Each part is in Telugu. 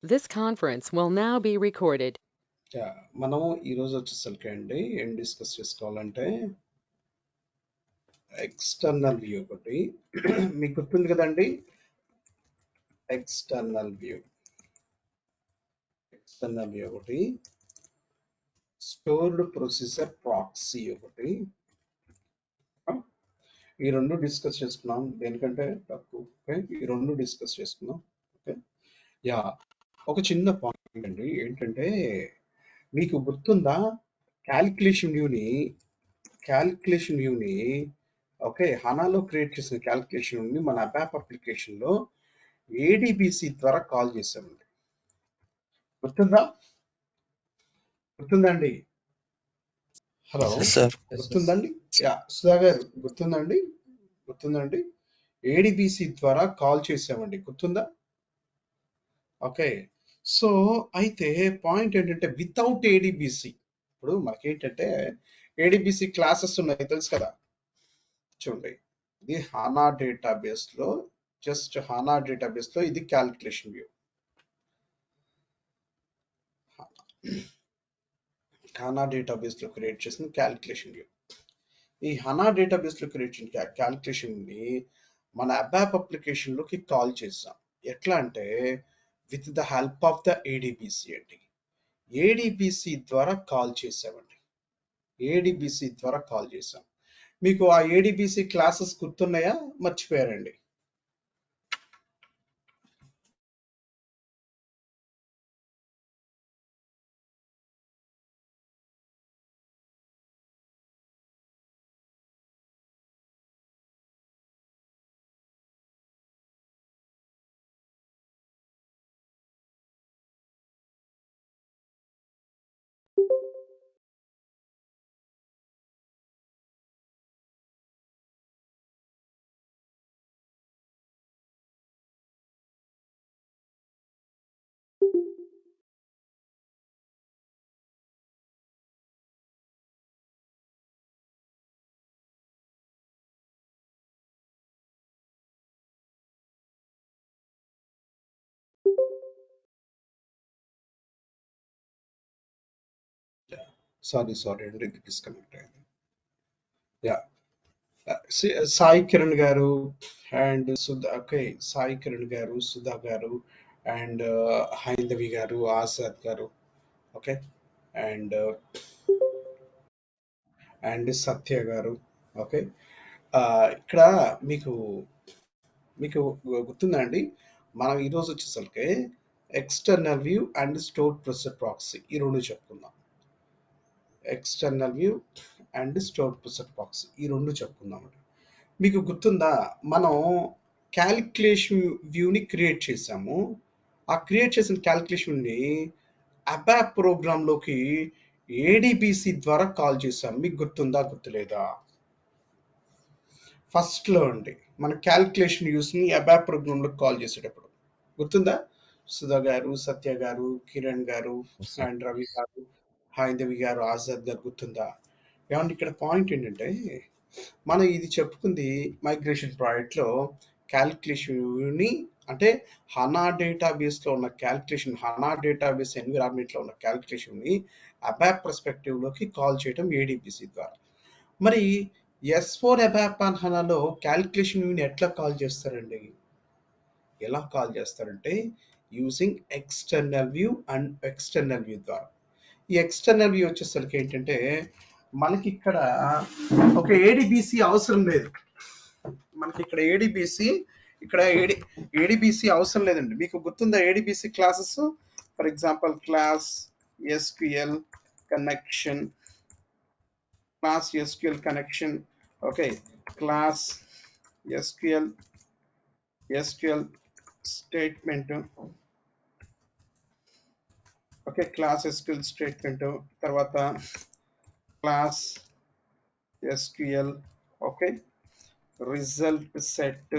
This conference will now be recorded. మనం ఈరోజు వచ్చేసరికి అండి ఏం డిస్కస్ చేసుకోవాలంటే ఎక్స్టర్నల్ వ్యూ ఒకటి మీకు గుర్తుంది కదండి. ఎక్స్టర్నల్ వ్యూ ఒకటి, స్టోర్డ్ ప్రొసీజర్ ప్రాక్సీ ఒకటి. ఈ రెండు డిస్కస్ చేసుకున్నాం. దేనికంటే తక్కువ. ఓకే, ఈ రెండు డిస్కస్ చేసుకున్నాం. ఓకే, యా, ఒక చిన్న పాయింట్ అండి ఏంటంటే మీకు గుర్తుందా క్యాలిక్యులేషన్ వ్యూని ఓకే హనాలో క్రియేట్ చేసిన క్యాలిక్యులేషన్ వ్యూని మన అబాప్ అప్లికేషన్లో ఏడిబిసి ద్వారా కాల్ చేసామండి. గుర్తుందండి? హలో, గుర్తుందండి? యా, సుధా గారు గుర్తుందండి? ఏడిబిసి ద్వారా కాల్ చేసామండి, గుర్తుందా? ఓకే, సో అయితే పాయింట్ ఏంటంటే వితౌట్ ఏడిబిసి ఇప్పుడు మనకేంటంటే ఏడిబిసి క్లాసెస్ ఉన్నాయి తెలుసు కదా. చూడండి, ఇది హానా డేటాబేస్ లో ఇది క్యాలిక్యులేషన్ వ్యూ. హానా డేటాబేస్ లో క్రియేట్ చేసిన క్యాలిక్యులేషన్ వ్యూ. ఈ హానా డేటాబేస్ లో క్రియేట్ చేసిన క్యాలిక్యులేషన్ ని మన అబాప్ అప్లికేషన్ లోకి కాల్ చేసాం. ఎట్లా అంటే with the help of the ADBC అండి. ఏడిబిసి ద్వారా కాల్ చేసామండి. మీకు ఆ ఏడిబిసి క్లాసెస్ గుర్తున్నాయా, మర్చిపోయారండి? సారీ అండి, డిస్కనెక్ట్ అయింది. యా, సాయి కిరణ్ గారు అండ్ సుధా. ఓకే, సాయి కిరణ్ గారు, సుధా గారు అండ్ హైందవి గారు, ఆజాద్ గారు. ఓకే, అండ్ సత్య గారు. ఓకే, ఇక్కడ మీకు మీకు గుర్తుందా అండి, మనం ఈరోజు వచ్చేసరికి external view and store processor proxy ఈ రెండు చెప్పుకుందాం. External view and store processor proxy ఈ రెండు చెప్పుకుందాం. మీకు గుర్తుందా, మనం క్యాలిక్యులేషన్ వ్యూని క్రియేట్ చేసాము. ఆ క్రియేట్ చేసిన క్యాలిక్యులేషన్ని అబాప్ ప్రోగ్రాంలోకి ఏడిబిసి ద్వారా కాల్ చేసాం. మీకు గుర్తుందా, గుర్తులేదా? ఫస్ట్లో అండి మన క్యాలిక్యులేషన్ యూస్ని అబాప్ ప్రోగ్రాంలోకి కాల్ చేసేటప్పుడు గుర్తుందా? సుధా గారు, సత్య గారు, కిరణ్ గారు అండ్ రవి గారు, హైందవి గారు, ఆజాద్ గారు, గుర్తుందా? ఏమంటే ఇక్కడ పాయింట్ ఏంటంటే మనం ఇది చెప్పుకుంది మైగ్రేషన్ ప్రాజెక్ట్లో క్యాలిక్యులేషన్ని అంటే హనా డేటాబేస్లో ఉన్న హనా డేటాబేస్ ఎన్విరాన్మెంట్లో ఉన్న క్యాలిక్యులేషన్ని అబాప్ పర్స్పెక్టివ్లోకి కాల్ చేయడం ఏడిబిసి ద్వారా. మరి S4 అబాప్ ఆన్ హనాలో క్యాలిక్యులేషన్ వ్యూని ఎట్లా కాల్ చేస్తారండి? ఎలా కాల్ చేస్తారంటే using external view and external view ద్వారా. ఈ ఎక్స్టర్నల్ వ్యూ వచ్చేసరికి ఏంటంటే మనకి ఇక్కడ ఒక ఏడిబిసి అవసరం లేదు. మనకి ఇక్కడ ఏడిబిసి అవసరం లేదండి. మీకు గుర్తుందా ADBC classes? For example class SQL connection, okay, class SQL statement, okay, class SQL statement, తర్వాత class SQL, okay, result set,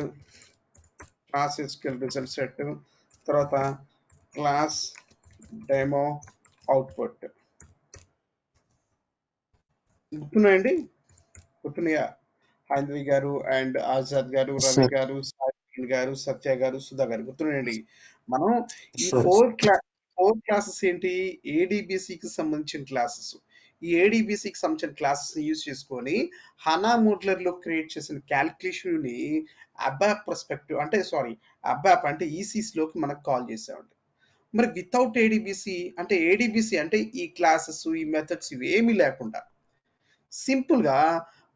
class SQL result set, తర్వాత క్లాస్ డెమో అవుట్పుట్. గుర్తున్నాయా హైందవి గారు అండ్ ఆజాద్ గారు, రవి గారు, సాయి గారు, సత్య గారు, సుధా గారు? గుర్తున్నాయండి. మనం ఈ సరే ఫోర్ క్లాసెస్ ఏంటి? ఏడిబిసికి సంబంధించిన క్లాసెస్. ఈ ఏడిబిసికి సంబంధించిన క్లాసెస్ ని యూజ్ చేసుకొని హనా మోడ్లర్ లో క్రియేట్ చేసిన క్యాల్కులేషన్ ని అబాప్ పర్స్పెక్టివ్ అంటే సారీ అబాప్ అంటే ఈసీస్ లోకి మనకు కాల్ చేసామండి. మరి వితౌట్ ఏడిబిసి అంటే ఏడిబిసి అంటే ఈ క్లాసెస్ ఈ మెథడ్స్ ఇవి ఏమీ లేకుండా సింపుల్ గా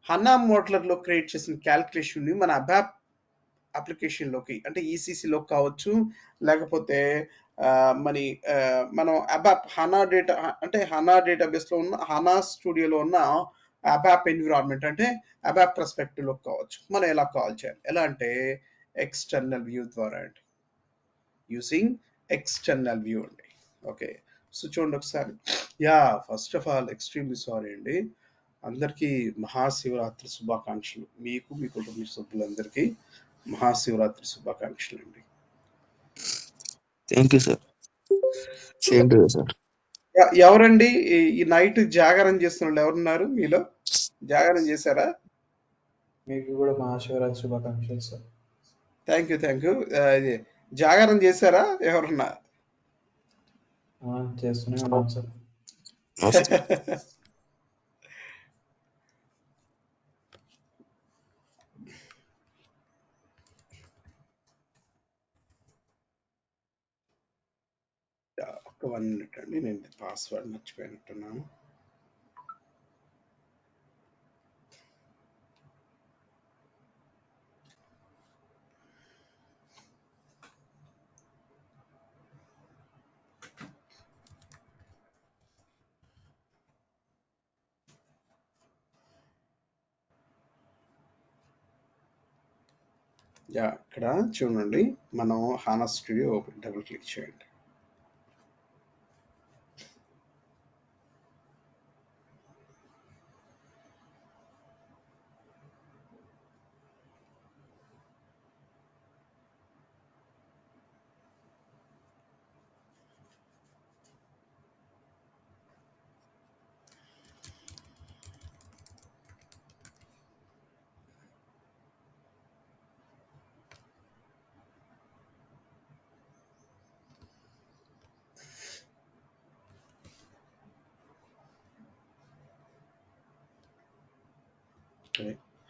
హన్నా మోడ్లర్ లో క్రియేట్ చేసిన క్యాల్కులేషన్ ని మన అబాప్ అప్లికేషన్ లోకి అంటే ఈసీసీలోకి కావచ్చు, లేకపోతే ఆ, మరి ఆ, మనం అబాప్ హనా డేటా అంటే హనా డేటాబేస్ లో ఉన్న హనా స్టూడియోలో ఉన్న అబాప్ ఎన్విరాన్మెంట్ అంటే అబాప్ పర్స్పెక్టివ్ లోకి కావచ్చు. మనం ఎలా కాల్ చేయాలి? ఎలా అంటే ఎక్స్టర్నల్ వ్యూ ద్వారా అండి, యూసింగ్ ఎక్స్టర్నల్ వ్యూ అండి. ఓకే, సో చూడండి ఒకసారి. Yeah, first of all extremely sorry అండి. అందరికీ మహాశివరాత్రి శుభాకాంక్షలు. మీకు మీ కుటుంబ సభ్యులందరికీ మహాశివరాత్రి శుభాకాంక్షలు అండి. Thank you sir. Same to you sir. ఎవరండి ఈ నైట్ జాగారం చేస్తున్న వాళ్ళు ఎవరున్నారు మీలో? జాగారం చేశారా? మీకు కూడా మహాశివరాత్రి శుభాకాంక్షలు సార్. Thank you. ఇది జాగారం చేశారా ఎవరన్నా? చేస్తూనే ఉన్నాం సార్. ఒక 1 మినిట్ అండి, నేను పాస్వర్డ్ మర్చిపోయినట్టున్నాను. యా, ఇక్కడ చూడండి, మనం హానా స్టూడియో ఓపెన్ డబుల్ క్లిక్ చేయండి.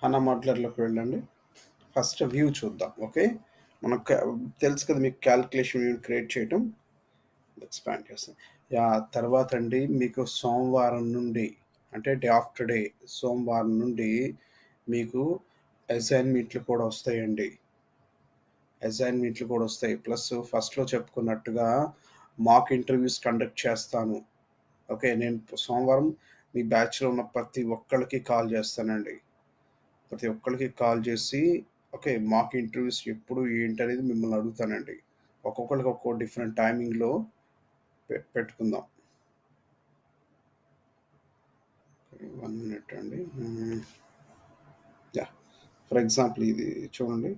హనా మాడ్యులర్లోకి వెళ్ళండి. ఫస్ట్ వ్యూ చూద్దాం. ఓకే, మనకు తెలుసు కదా మీకు క్యాల్కులేషన్ వ్యూ క్రియేట్ చేయటం. ఎక్స్పాండ్ చేస్తాం. యా, తర్వాత అండి మీకు సోమవారం నుండి అంటే డే ఆఫ్టర్ డే సోమవారం నుండి మీకు అసైన్మెంట్లు కూడా వస్తాయండి. అసైన్మెంట్లు కూడా వస్తాయి. ప్లస్ ఫస్ట్లో చెప్పుకున్నట్టుగా మాక్ ఇంటర్వ్యూస్ కండక్ట్ చేస్తాను. ఓకే, నేను సోమవారం మీ బ్యాచ్లో ఉన్న ప్రతి ఒక్కరికి కాల్ చేస్తానండి. ప్రతి ఒక్కరికి కాల్ చేసి ఓకే మాక్ ఇంటర్వ్యూస్ ఎప్పుడు ఏంటి అనేది మిమ్మల్ని అడుగుతానండి. ఒక్కొక్కరికి ఒక్కో డిఫరెంట్ టైమింగ్లో పెట్టుకుందాం. 1 మినిట్ అండి. యా, ఫర్ ఎగ్జాంపుల్ ఇది చూడండి.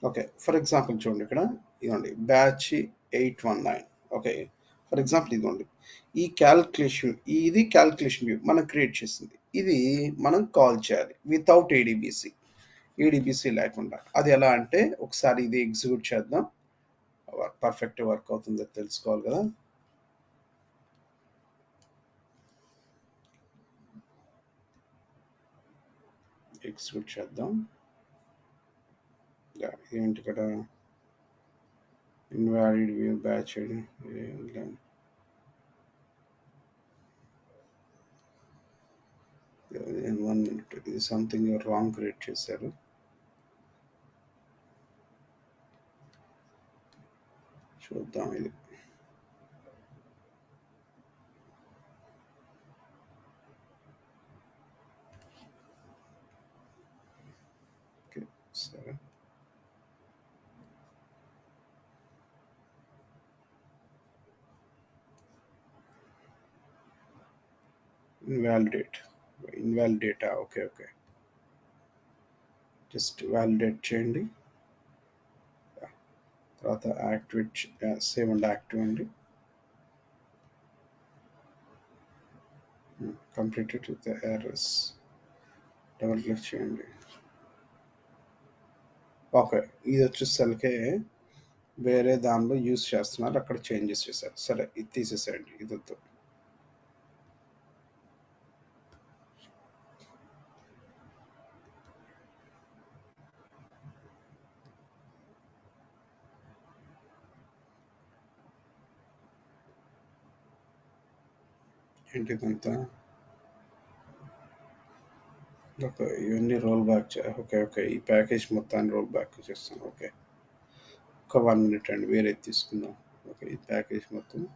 ఓకే, ఫర్ ఎగ్జాంపుల్ చూడండి, ఇక్కడ ఇదిగోండి బ్యాచ్ 819. ఓకే, ఫర్ ఎగ్జాంపుల్ ఇదిగోండి ఈ క్యాల్కులేషన్, ఇది క్యాల్కులేషన్ వ్యూ మనం క్రియేట్ చేసింది. ఇది మనం కాల్ చేయాలి వితౌట్ ఏడిబిసి లేకుండా. అది ఎలా అంటే ఒకసారి ఇది ఎగ్జిక్యూట్ చేద్దాం. పర్ఫెక్ట్ వర్క్ అవుతుందో తెలుసుకోవాలి కదా. ఎగ్జిక్యూట్ చేద్దాం. ఏంటి ఇక్కడ ఇన్వాలిడ్ వ్యూ బ్యాచ్ 1 మినిట్. ఇది సంథింగ్ రాంగ్ క్రియేట్ చేశారు. చూద్దాం ఇది. ఓకే, సరే. Invalid data. Okay, just validate చేయండి. తర్వాత యాక్టివేట్ సేవ్ అండ్ యాక్టివ్ అండి. Completed with errors. Double click చేయండి. ఓకే, ఇది వచ్చేసరికి వేరే దానిలో యూజ్ చేస్తున్నారు, అక్కడ చేంజెస్ చేశారు. సరే, ఇది తీసేసేయండి, ఇది వద్దు. ఏంటిదంతా? ఓకే, ఇవన్నీ రోల్ బ్యాక్ ఓకే ఓకే, ఈ ప్యాకేజ్ మొత్తాన్ని రోల్ బ్యాక్ చేస్తాను. ఓకే, ఒక 1 మినిట్ అండి, వేరేది తీసుకుందాం. ఓకే, ఈ ప్యాకేజ్ మొత్తం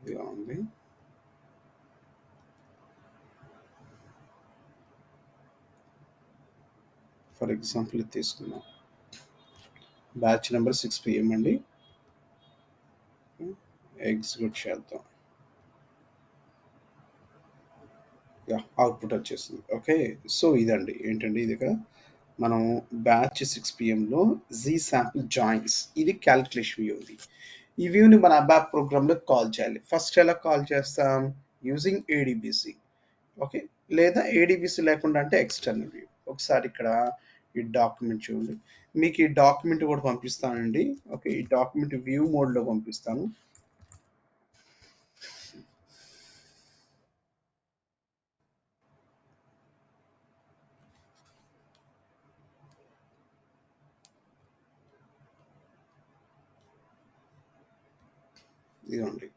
ఇదిగా ఉంది. ఫర్ ఎగ్జాంపుల్ ఇది తీసుకుందాం, బ్యాచ్ నెంబర్ 6 PM అండి. ఎగ్జిక్యూట్ చేద్దాం. అవుట్పుట్ వచ్చేసింది. ఓకే, సో ఇదండి ఏంటండి, ఇది ఇక్కడ మనం బ్యాచ్ 6 PMలో జీ శాంపుల్ జాయిన్స్, ఇది క్యాలిక్యులేషన్ వ్యూ ఉంది. ఈ వ్యూని మన అబాప్ ప్రోగ్రామ్లో కాల్ చేయాలి. ఫస్ట్ ఎలా కాల్ చేస్తాం? Using ADBC. ఓకే, లేదా ఏడిబిసి లేకుండా అంటే ఎక్స్టర్నల్ వ్యూ. ఒకసారి ఇక్కడ ఈ డాక్యుమెంట్ చూడండి, మీకు ఈ డాక్యుమెంట్ కూడా పంపిస్తానండి. ఓకే, ఈ డాక్యుమెంట్ వ్యూ మోడ్లో పంపిస్తాను. ఇదిగోండి,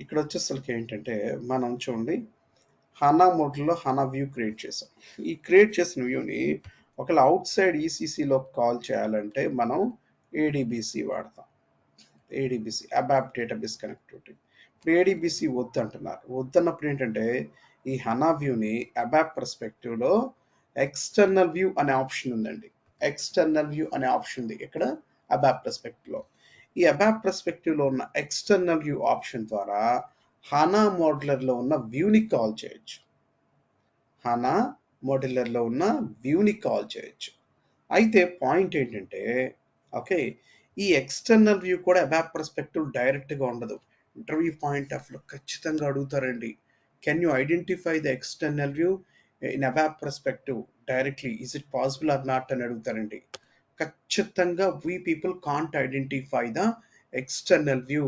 ఇక్కడ వచ్చేసరికి ఏంటంటే మనం చూడండి హనా మోడ్లో హనా వ్యూ క్రియేట్ చేసాం. ఈ క్రియేట్ చేసిన వ్యూని ఒకవేళ అవుట్ సైడ్ ఈసీసీలో కాల్ చేయాలంటే మనం ఏడిబిసి వాడతాం. ADBC ABAP database connectivity. ఇప్పుడు ఏడిబిసి వద్దు అంటున్నారు. వద్దన్నప్పుడు ఏంటంటే ఈ హనా వ్యూని అబాప్ పర్స్పెక్టివ్లో ఎక్స్టర్నల్ వ్యూ అనే ఆప్షన్ ఉందండి. ఎక్స్టర్నల్ వ్యూ అనే ఆప్షన్ ఉంది ఇక్కడ అబాప్ పర్స్పెక్టివ్లో. ఈ అబాప్ పర్స్పెక్టివ్లో ఉన్న ఎక్స్టర్నల్ వ్యూ ఆప్షన్ ద్వారా హనా మోడలర్లో ఉన్న వ్యూని కాల్ చేయొచ్చు. హనా మోడలర్లో ఉన్న వ్యూని కాల్ చేయొచ్చు. అయితే పాయింట్ ఏంటంటే, ఓకే, ఈ ఎక్స్టర్నల్ వ్యూ కూడా అబాప్ పర్స్పెక్టివ్ డైరెక్ట్గా ఉండదు. ఇంటర్వ్యూ పాయింట్ ఆఫ్ లో ఖచ్చితంగా అడుగుతారండి, can you identify the external view in ABAP perspective directly, is it possible or not అని అడుగుతారండి. ఖచ్చితంగా we people can't identify the external view.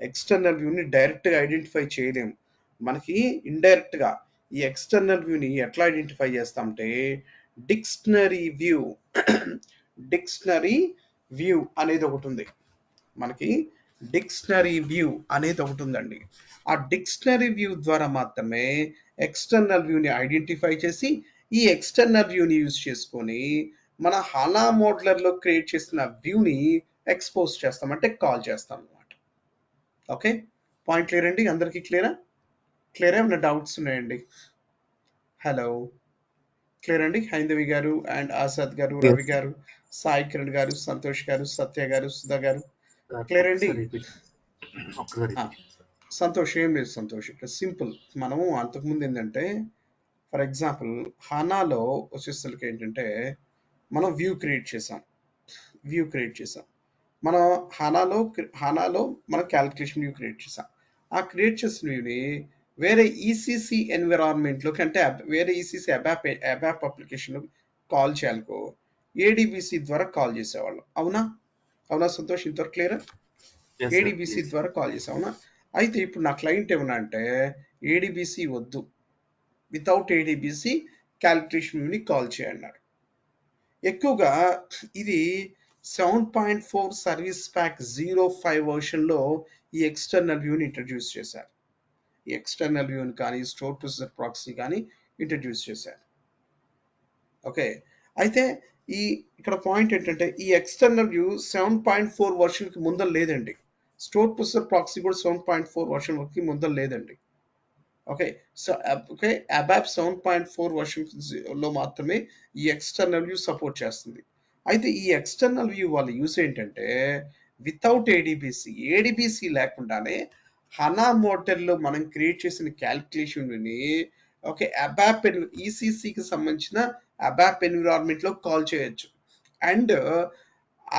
ఎక్స్టర్నల్ వ్యూని డైరెక్ట్గా ఐడెంటిఫై చేయలేము. మనకి ఇండైరెక్ట్గా ఈ ఎక్స్టర్నల్ వ్యూని ఎట్లా ఐడెంటిఫై చేస్తామంటే డిక్షనరీ వ్యూ డిక్షనరీ వ్యూ అనేది ఒకటి ఉంది. మనకి డిక్షనరీ వ్యూ అనేది ఒకటి ఉందండి. ఆ డిక్షనరీ వ్యూ ద్వారా మాత్రమే ఎక్స్టర్నల్ వ్యూని ఐడెంటిఫై చేసి ఈ ఎక్స్టర్నల్ వ్యూని యూజ్ చేసుకొని మన హనా మోడలర్లో క్రియేట్ చేసిన వ్యూని ఎక్స్పోజ్ చేస్తాం, అంటే కాల్ చేస్తాం అనమాట. ఓకే, పాయింట్ క్లియర్ అండి, అందరికీ క్లియరా? క్లియర్, ఏమైనా డౌట్స్ ఉన్నాయండి? హలో, క్లియర్ అండి? హైందవి గారు అండ్ ఆజాద్ గారు, రవి గారు, సాయి కిరణ్ గారు, సంతోష్ గారు, సత్య గారు, సుధా గారు, క్లియర్ అండి? సంతోష్, ఏం లేదు సంతోష్, ఇక్కడ సింపుల్. మనము అంతకుముందు ఏంటంటే ఫర్ ఎగ్జాంపుల్ హనాలో వచ్చేసరికి ఏంటంటే మనం వ్యూ క్రియేట్ చేసాం. మనం హనాలో మనం క్యాలిక్యులేషన్ వ్యూ క్రియేట్ చేసాం. ఆ క్రియేట్ చేసిన వ్యూని వేరే ఈసీసీ ఎన్విరాన్మెంట్లోకి, అంటే వేరే ఈసీసీ అబాప్ అప్లికేషన్ కాల్ చేయాలకో ఏడిబిసి ద్వారా కాల్ చేసేవాళ్ళం. అవునా సంతోష్, ఇంతవరకు క్లియర్? ఏడిబిసి ద్వారా కాల్ చేసాం, అవునా? అయితే ఇప్పుడు నా క్లయింట్ ఏమన్నా అంటే ఏడిబిసి వద్దు, వితౌట్ ఏడిబిసి క్యాలిక్యులేషన్ వ్యూని కాల్ చేయన్నారు. ఎక్కువగా ఇది 7.4 సర్వీస్ ప్యాక్ 05 వర్షన్లో ఈ ఎక్స్టర్నల్ వ్యూని ఇంట్రడ్యూస్ చేశారు. ఈ ఎక్స్టర్నల్ వ్యూని కానీ స్టోర్ ప్రొసెసర్ ప్రాక్సీ కానీ ఇంట్రడ్యూస్ చేశారు. ఓకే, అయితే ఇక్కడ పాయింట్ ఏంటంటే ఈ ఎక్స్టర్నల్ వ్యూ 7.4 వర్షన్కి ముందర లేదండి. స్టోర్ ప్రొసెసర్ ప్రాక్సీ కూడా 7.4 వర్షన్ వరకు ముందర లేదండి. ఓకే, సో ఓకే, అబాప్ 7.4 వర్షన్లో మాత్రమే ఈ ఎక్స్టర్నల్ వ్యూ సపోర్ట్ చేస్తుంది. అయితే ఈ ఎక్స్టర్నల్ వ్యూ వాళ్ళ యూస్ ఏంటంటే వితౌట్ ఏడిబిసి లేకుండానే హనా మోడల్లో మనం క్రియేట్ చేసిన క్యాలిక్యులేషన్ని ఓకే అబాప్ ఈసీసీకి సంబంధించిన అబాప్ ఎన్విరాన్మెంట్లో కాల్ చేయొచ్చు. అండ్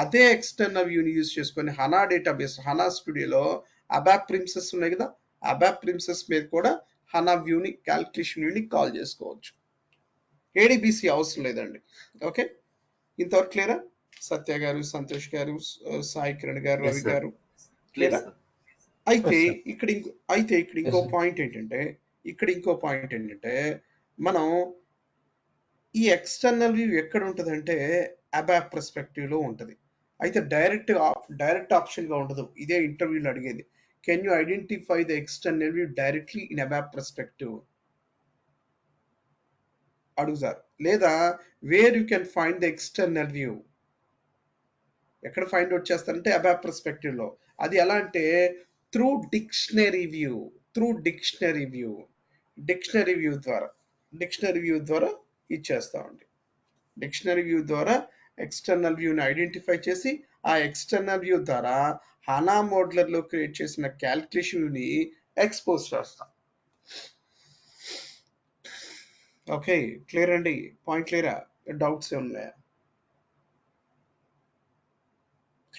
అదే ఎక్స్టర్నల్ వ్యూని యూజ్ చేసుకొని హనా డేటాబేస్, హనా స్టూడియోలో అబాప్ ప్రిన్సెస్ ఉన్నాయి కదా, అబాప్ ప్రిన్సెస్ మీద కూడా హనా వ్యూని క్యాలిక్యులేషన్ వ్యూని కాల్ చేసుకోవచ్చు. ఏడిబిసి అవసరం లేదండి. ఓకే, ఇంతవరకు క్లియరా? సత్య గారు, సంతోష్ గారు, సాయి కిరణ్ గారు, Yes, రవి sir. గారు Clear, క్లియరా? sir. అయితే Yes, sir. ఇక్కడ Yes, ఇంకో sir. పాయింట్ ఏంటంటే మనం ఈ ఎక్స్టర్నల్ వ్యూ ఎక్కడ ఉంటుందంటే అబాప్ పర్స్పెక్టివ్ లో ఉంటుంది. అయితే డైరెక్ట్ ఆప్షన్ గా ఉండదు. ఇదే ఇంటర్వ్యూలో అడిగేది. Can you identify the external view directly in ABAP perspective అడుగుతారు. లేదా where you can find the external view, ఎక్కడ ఫైండ్ అవుట్ చేస్తారంటే అబాప్ పర్స్పెక్టివ్ లో. అది ఎలా అంటే త్రూ డిక్షనరీ వ్యూ ద్వారా ఇచ్చేస్తామండి. డిక్షనరీ వ్యూ ద్వారా ఎక్స్టర్నల్ వ్యూని ఐడెంటిఫై చేసి ఆ ఎక్స్టర్నల్ వ్యూ ద్వారా హనా మోడలర్ లో క్రియేట్ చేసిన క్యాల్కులేషన్ ని ఎక్స్పోజ్ చేస్తాం. ఓకే, క్లియర్ అండి? పాయింట్ క్లియరా? డౌట్స్ ఉన్నాయా?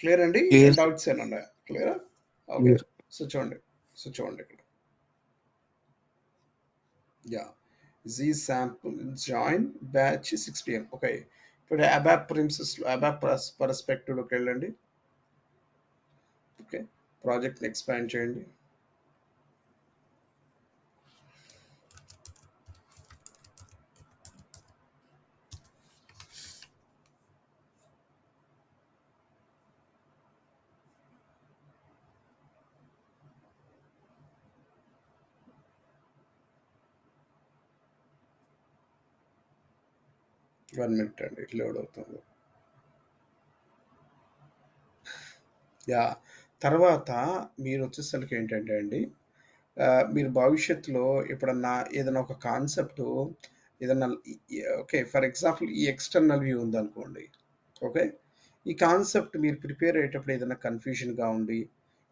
క్లియర్ అండి? Clear, sir. డౌట్స్ ఏమైనా ఉన్నాయా? క్లియరా? Okay, Clear. సో చూడండి ఇక్కడ. యా, జీ sample join batch 6 PM. Okay, ఇప్పుడు అబాప్ పర్స్పెక్టివ్ లోకి వెళ్ళండి. ఓకే, ప్రాజెక్ట్ని ఎక్స్పాండ్ చేయండి. వన్ మినిట్ అండి, లోడ్ అవుతుంది. యా, తర్వాత మీరు వచ్చేసరికి ఏంటంటే అండి, మీరు భవిష్యత్తులో ఎప్పుడన్నా ఏదైనా ఒక కాన్సెప్ట్ ఏదన్నా, ఓకే ఫర్ ఎగ్జాంపుల్ ఈ ఎక్స్టర్నల్ వ్యూ ఉందనుకోండి. ఓకే, ఈ కాన్సెప్ట్ మీరు ప్రిపేర్ అయ్యేటప్పుడు ఏదైనా కన్ఫ్యూజన్గా ఉండి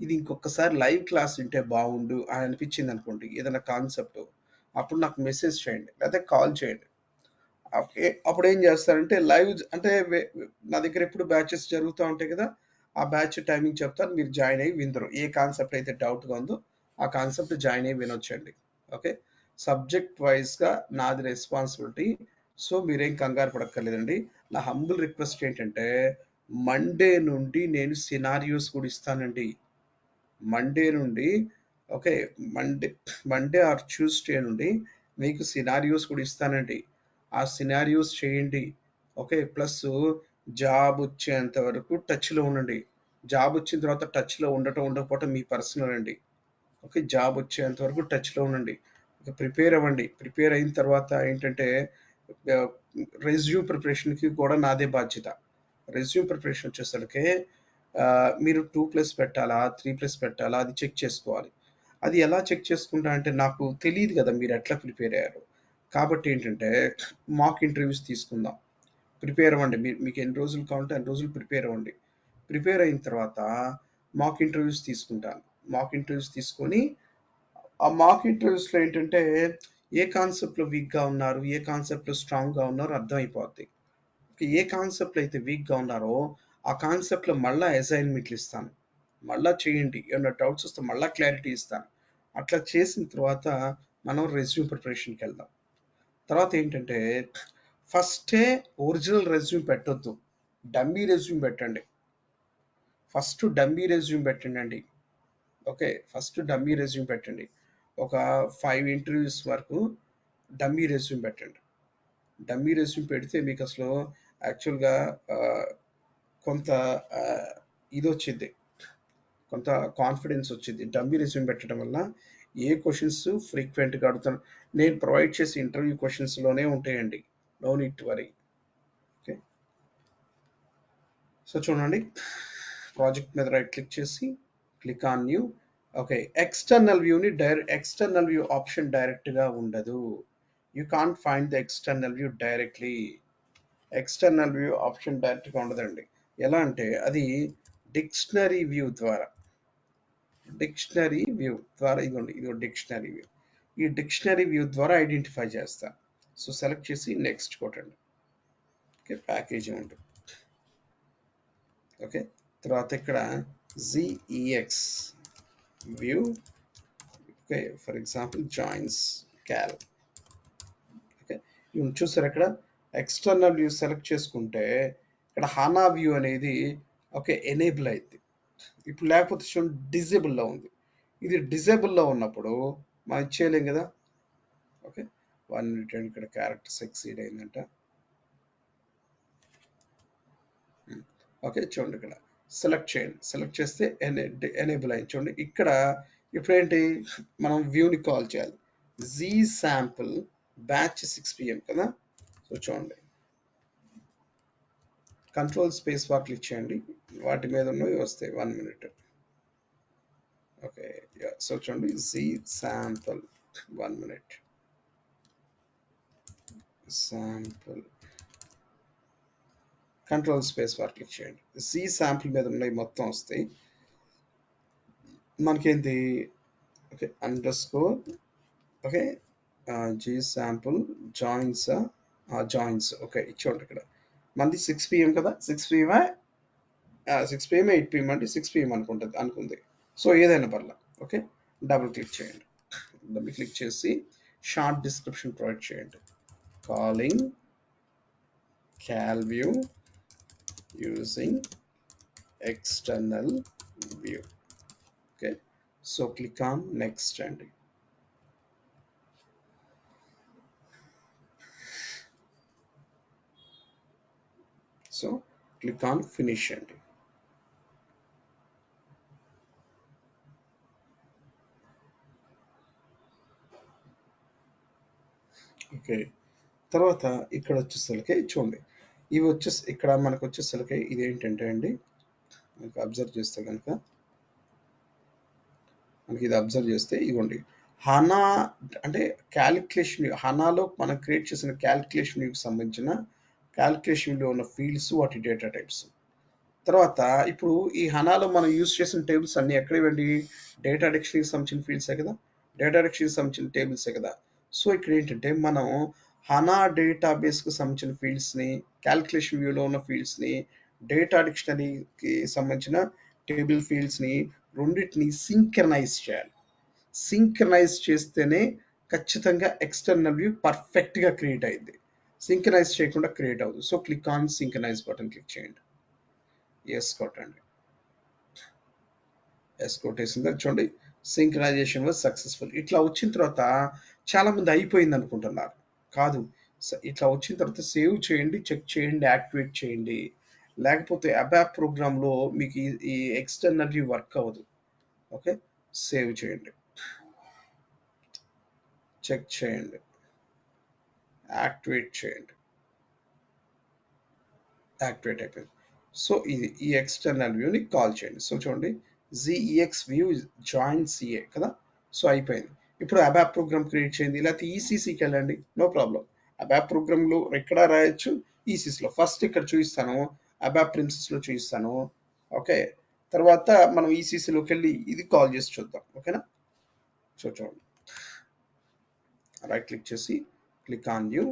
ఇది ఇంకొకసారి లైవ్ క్లాస్ వింటే బాగుండు అని అనిపించింది అనుకోండి ఏదైనా కాన్సెప్ట్, అప్పుడు నాకు మెసేజ్ చేయండి లేదా కాల్ చేయండి. ఓకే, అప్పుడు ఏం చేస్తారంటే లైవ్ అంటే నా దగ్గర ఎప్పుడు బ్యాచెస్ జరుగుతూ ఉంటాయి కదా, ఆ బ్యాచ్ టైమింగ్ చెప్తాను, మీరు జాయిన్ అయ్యి విందరు. ఏ కాన్సెప్ట్ అయితే డౌట్గా ఉందో ఆ కాన్సెప్ట్ జాయిన్ అయ్యి వినొచ్చండి. ఓకే, సబ్జెక్ట్ వైజ్గా నాది రెస్పాన్సిబిలిటీ. సో మీరేం కంగారు పడక్కర్లేదండి. నా హంబుల్ రిక్వెస్ట్ ఏంటంటే మండే నుండి నేను సినారియోస్ కూడా ఇస్తానండి. మండే నుండి, okay, Monday Monday or Tuesday నుండి మీకు సినారియోస్ కూడా ఇస్తానండి. ఆ సినారియోస్ చేయండి. ఓకే, ప్లస్ జాబ్ వచ్చేంత వరకు టచ్లో ఉండండి. జాబ్ వచ్చిన తర్వాత టచ్లో ఉండకపోవటం మీ పర్సనల్ అండి. ఓకే, జాబ్ వచ్చేంత వరకు టచ్లో ఉండండి. ప్రిపేర్ అవ్వండి. ప్రిపేర్ అయిన తర్వాత ఏంటంటే రెజ్యూమ్ ప్రిపరేషన్కి కూడా నాదే బాధ్యత. రెజ్యూమ్ ప్రిపరేషన్ వచ్చేసరికి మీరు 2+ పెట్టాలా 3+ పెట్టాలా అది చెక్ చేసుకోవాలి. అది ఎలా చెక్ చేసుకుంటా అంటే నాకు తెలియదు కదా మీరు ఎట్లా ప్రిపేర్ అయ్యారు. కాబట్టి ఏంటంటే మాక్ ఇంటర్వ్యూస్ తీసుకుందాం. ప్రిపేర్ అవ్వండి. మీకు ఎన్ని రోజులు కావాలంటే అన్ని రోజులు ప్రిపేర్ అవ్వండి. ప్రిపేర్ అయిన తర్వాత మాక్ ఇంటర్వ్యూస్ తీసుకుంటాను. మాక్ ఇంటర్వ్యూస్ తీసుకొని ఆ మాక్ ఇంటర్వ్యూస్లో ఏంటంటే ఏ కాన్సెప్ట్లో వీక్గా ఉన్నారు, ఏ కాన్సెప్ట్లో స్ట్రాంగ్గా ఉన్నారో అర్థమైపోద్ది. ఏ కాన్సెప్ట్లో అయితే వీక్గా ఉన్నారో ఆ కాన్సెప్ట్లో మళ్ళీ అసైన్మెంట్లు ఇస్తాను. మళ్ళీ చేయండి, ఏమైనా డౌట్స్ వస్తే మళ్ళీ క్లారిటీ ఇస్తాను. అట్లా చేసిన తర్వాత మనం రెజ్యూమ్ ప్రిపరేషన్కి వెళ్దాం. తర్వాత ఏంటంటే ఫస్టే ఒరిజినల్ రెజ్యూమ్ పెట్టొద్దు, డమ్మీ రెజ్యూమ్ పెట్టండి. ఫస్ట్ డమ్మీ రెజ్యూమ్ పెట్టండి అండి. ఓకే, ఫస్ట్ డమ్మీ రెజ్యూమ్ పెట్టండి. ఒక 5 ఇంటర్వ్యూస్ వరకు డమ్మీ రెజ్యూమ్ పెట్టండి. డమ్మీ రెజ్యూమ్ పెడితే మీకు అసలు యాక్చువల్గా కొంత ఇది వచ్చింది, కొంత కాన్ఫిడెన్స్ వచ్చింది. డమ్మీ రెజ్యూమ్ పెట్టడం వల్ల ఏ క్వశ్చన్స్ ఫ్రీక్వెంట్గా అడుగుతాను నేను ప్రొవైడ్ చేసే ఇంటర్వ్యూ క్వశ్చన్స్లోనే ఉంటాయండి. No need to worry. Okay, so చూడండి, ప్రాజెక్ట్ మీద రైట్ క్లిక్ చేసి click on new. Okay, external view option డైరెక్ట్గా ఉండదు. You can't find the external view directly. External view option డైరెక్ట్గా ఉండదండి. ఎలా అంటే అది డిక్షనరీ వ్యూ ద్వారా ఇదిగోండి డిక్షనరీ వ్యూ. ఈ డిక్షనరీ వ్యూ ద్వారా ఐడెంటిఫై చేస్తాను. సో సెలెక్ట్ చేసి నెక్స్ట్ కొట్టండి. ఓకే, ప్యాకేజ్ ఉంటుంది. ఓకే, తర్వాత ఇక్కడ ZEX view. Okay, for example joins క్యాల్. Okay, చూసారు అక్కడ ఎక్స్టర్నల్ వ్యూ సెలెక్ట్ చేసుకుంటే ఇక్కడ హానా వ్యూ అనేది ఓకే ఎనేబుల్ అయింది. ఇప్పుడు లేకపోతే చూడండి డిజేబుల్లో ఉంది. ఇది డిజేబుల్లో ఉన్నప్పుడు మనం చేయలేం కదా. ఓకే 1 minute అండి, ఇక్కడ క్యారెక్టర్స్ ఎక్సీడ్ అయిందంట. ఓకే చూడండి ఇక్కడ సెలెక్ట్ చేయండి. సెలెక్ట్ చేస్తే ఎనేబుల్ అయింది చూడండి. ఇక్కడ ఇప్పుడు ఏంటి మనం వ్యూని కాల్ చేయాలి. జీ శాంపుల్ బ్యాచ్ 6 PM కదా. సో చూడండి కంట్రోల్ స్పేస్ బార్ క్లిక్ చేయండి, వాటి మీద ఉన్నవి వస్తాయి. 1 minute. ఓకే సో చూడండి Z sample 1 minute sample control space bar click చేయండి. జీ శాంపుల్ మీద ఉన్నవి మొత్తం వస్తాయి మనకేంటి. Okay underscore okay Z sample joins okay ఇచ్చేయండి. ఇక్కడ మనది 6 PM కదా, 6 PM 8 PM అంటే 6 PM అనుకుంది. సో ఏదైనా పర్లా. ఓకే డబుల్ క్లిక్ చేయండి. డబుల్ క్లిక్ చేసి షార్ట్ డిస్క్రిప్షన్ ప్రొవైడ్ చేయండి. Calling CalView using external view. Okay so click on next అండి. సో క్లిక్ ఆన్ ఫినిష్ అండి. ఓకే తర్వాత ఇక్కడ వచ్చేసరికి చూడండి ఇవి వచ్చేసి ఇక్కడ మనకు వచ్చేసరికి ఇది ఏంటంటే అండి, మనకు అబ్జర్వ్ చేస్తే కనుక మనకి ఇది అబ్జర్వ్ చేస్తే ఇవ్వండి హానా అంటే క్యాలిక్యులేషన్ హానాలో మనం క్రియేట్ చేసిన క్యాలిక్యులేషన్కి సంబంధించిన క్యాలిక్యులేషన్లో ఉన్న ఫీల్డ్స్ వాటి డేటా టైప్స్. తర్వాత ఇప్పుడు ఈ హనాలో మనం యూజ్ చేసిన టేబుల్స్ అన్ని ఎక్కడ ఇవ్వండి, డేటా డిక్షనరీకి సంబంధించిన ఫీల్డ్సే కదా, డేటా డిక్షనరీకి సంబంధించిన టేబుల్సే కదా. సో ఇక్కడ ఏంటంటే మనం హనా డేటాబేస్కి సంబంధించిన ఫీల్డ్స్ని, క్యాలిక్యులేషన్ వ్యూలో ఉన్న ఫీల్డ్స్ని, డేటా డిక్షనరీకి సంబంధించిన టేబుల్ ఫీల్డ్స్ని రెండింటిని సింక్రనైజ్ చేయాలి. సింక్రనైజ్ చేస్తేనే ఖచ్చితంగా ఎక్స్టర్నల్ వ్యూ పర్ఫెక్ట్గా క్రియేట్ అయింది. సింక్రనైజ్ చేయకుండా క్రియేట్ అవుతుంది. So click on synchronise button click చేయండి. ఎస్ కొట్టండి. ఎస్ కొట్టేసింది చూడండి సింక్రనైజేషన్ వాజ్ సక్సెస్ఫుల్. ఇట్లా వచ్చిన తర్వాత చాలా మంది అయిపోయింది అనుకుంటున్నారు. కాదు, ఇట్లా వచ్చిన తర్వాత సేవ్ చేయండి, చెక్ చేయండి, యాక్టివేట్ చేయండి. లేకపోతే అబాప్ ప్రోగ్రామ్లో మీకు ఈ ఎక్స్టర్నల్ వ్యూ వర్క్ అవ్వదు. ఓకే సేవ్ చేయండి, చెక్ చేయండి, యాక్టివేట్ చేయండి. యాక్టివేట్ అయిపోయింది. సో ఇది ఈ ఎక్స్టర్నల్ వ్యూని కాల్ చేయండి. సో చూడండి ZEX వ్యూ జాయిన్ CA కదా. సో అయిపోయింది. ఇప్పుడు అబాప్ ప్రోగ్రామ్ క్రియేట్ చేయండి, లేకపోతే ఈసీసీకి వెళ్ళండి, నో ప్రాబ్లం. అబాప్ ప్రోగ్రామ్లో ఎక్కడ రాయొచ్చు, ఈసీసీలో. ఫస్ట్ ఇక్కడ చూపిస్తాను, అబాప్ ప్రిన్సెస్లో చూపిస్తాను. ఓకే తర్వాత మనం ఈసీసీలోకి వెళ్ళి ఇది కాల్ చేసి చూద్దాం. ఓకేనా. సో చూడండి రైట్ క్లిక్ చేసి click on new.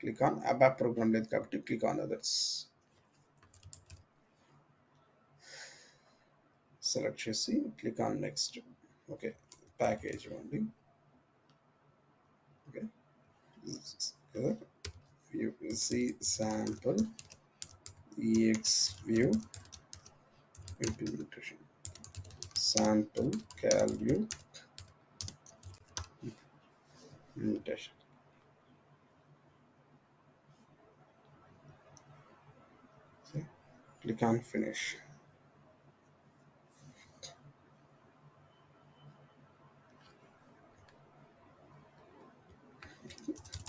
Click on ABAP program లేదు కాబట్టి క్లిక్ ఆన్ అదర్స్. సెలెక్ట్ చేసి click on next. Okay package ఇవ్వండి. Okay view C sample EX view implementation sample CalView implementation. Click on finish.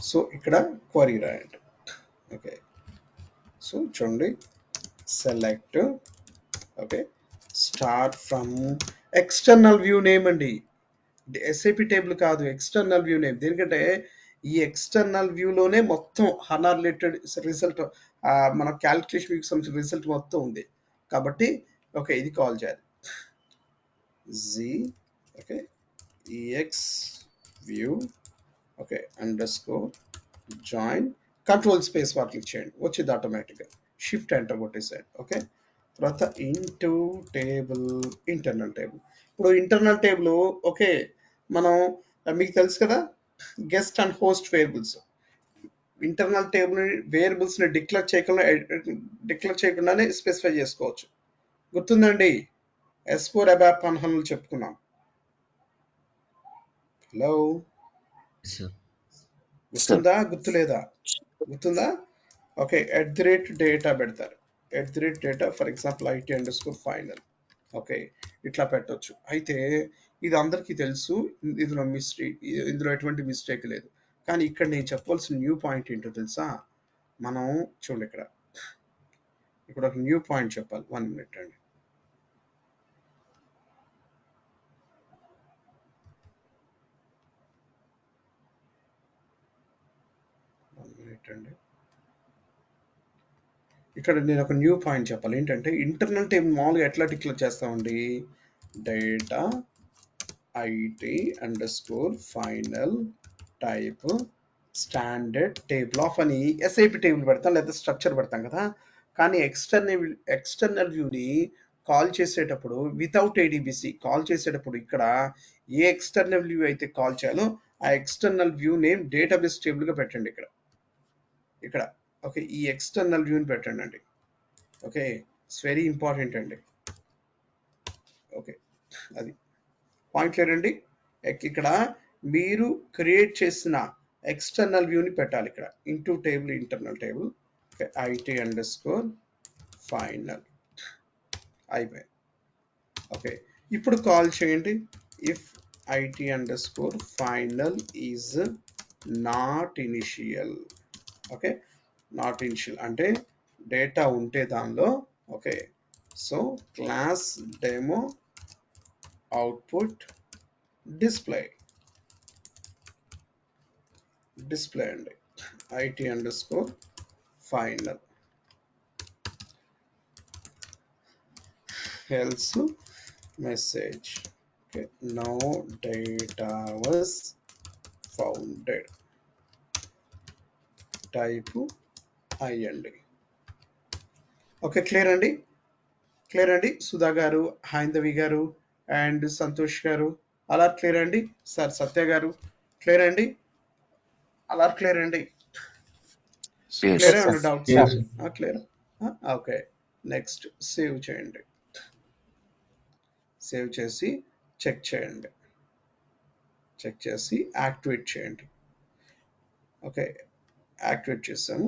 So ఇక్కడ క్వరీ రాయండి. ఓకే సో చూడండి select okay start from external view name అండి, SAP టేబుల్ కాదు, ఎక్స్టర్నల్ వ్యూ నేమ్. ఎందుకంటే ఈ ఎక్స్టర్నల్ వ్యూలోనే మొత్తం హనా రిలేటెడ్ రిజల్ట్ మన క్యాలిక్యులేషన్ వ్యూకి సంబంధించిన రిజల్ట్ మొత్తం ఉంది కాబట్టి ఓకే ఇది కాల్ చేయాలి. జీ okay EX view okay underscore join control space bar click చేయండి, వచ్చింది ఆటోమేటిక్గా. షిఫ్ట్ ఎంటర్ కొట్టేసాడు. ఓకే తర్వాత ఇంటూ టేబుల్ ఇంటర్నల్ టేబుల్. ఇప్పుడు ఇంటర్నల్ టేబుల్ ఓకే మనం మీకు తెలుసు కదా guest and host variables. Internal table variables ని డిక్లేర్ చేయకుండానే స్పెసిఫై చేసుకోవచ్చు. గుర్తుందండి, S4 ABAP పనులు చెప్పుకున్నాం. హలో, సార్ గుర్తుందా గుర్తులేదా? గుర్తుందా? ఓకే, @data పెడతారు. @data for example IT_final. Okay, ఇట్లా పెట్టొచ్చు. అయితే ఇది అందరికీ తెలుసు, ఇందులో ఎటువంటి మిస్టేక్ లేదు. కానీ ఇక్కడ నేను చెప్పవలసిన న్యూ పాయింట్ ఏంటో తెలుసా? మనం చూడండి, ఇక్కడ ఒక న్యూ పాయింట్ చెప్పాలి. 1 minute అండి. ఇక్కడ నేను ఒక న్యూ పాయింట్ చెప్పాలి. ఏంటంటే ఇంటర్నల్ టేబుల్ మామూలుగా ఎట్లా డిక్లేర్ చేస్తామండి? Data IT_final type standard table of అని SIP టేబుల్ పెడతాం, లేదా స్ట్రక్చర్ పెడతాం కదా. కానీ ఎక్స్టర్నల్ వ్యూని కాల్ చేసేటప్పుడు వితౌట్ ADBC కాల్ చేసేటప్పుడు ఇక్కడ ఏ ఎక్స్టర్నల్ వ్యూ అయితే కాల్ చేయాలో ఆ ఎక్స్టర్నల్ వ్యూ నేమ్ డేటాబేస్ టేబుల్గా పెట్టండి. ఇక్కడ ఓకే, ఈ ఎక్స్టర్నల్ వ్యూని పెట్టండి అండి. ఓకే, ఇట్స్ వెరీ ఇంపార్టెంట్ అండి. ఓకే, అది పాయింట్ లేరండి. ఇక్కడ మీరు క్రియేట్ చేసిన ఎక్స్టర్నల్ వ్యూని పెట్టాలి. ఇక్కడ into table, internal table IT_final అయిపోయింది. ఓకే, ఇప్పుడు కాల్ చేయండి. If IT_final is not initial. Okay, not initial అంటే డేటా ఉంటే దానిలో. Okay, so class demo output display అండి. IT_final else message. Okay, no data was founded. Type అయ్యండి. ఓకే, క్లియర్ అండి. సుధా గారు, హైందవి గారు అండ్ సంతోష్ గారు అలా క్లియర్ అండి. సార్ సత్య గారు క్లియర్ అండి. అలా క్లియర్ అండి. క్లియర్ అండి. Doubts clear. Okay, next save చేయండి. సేవ్ చేసి చెక్ చేయండి. చెక్ చేసి యాక్టివేట్ చేయండి. ఓకే, యాక్టివేట్ చేసాం.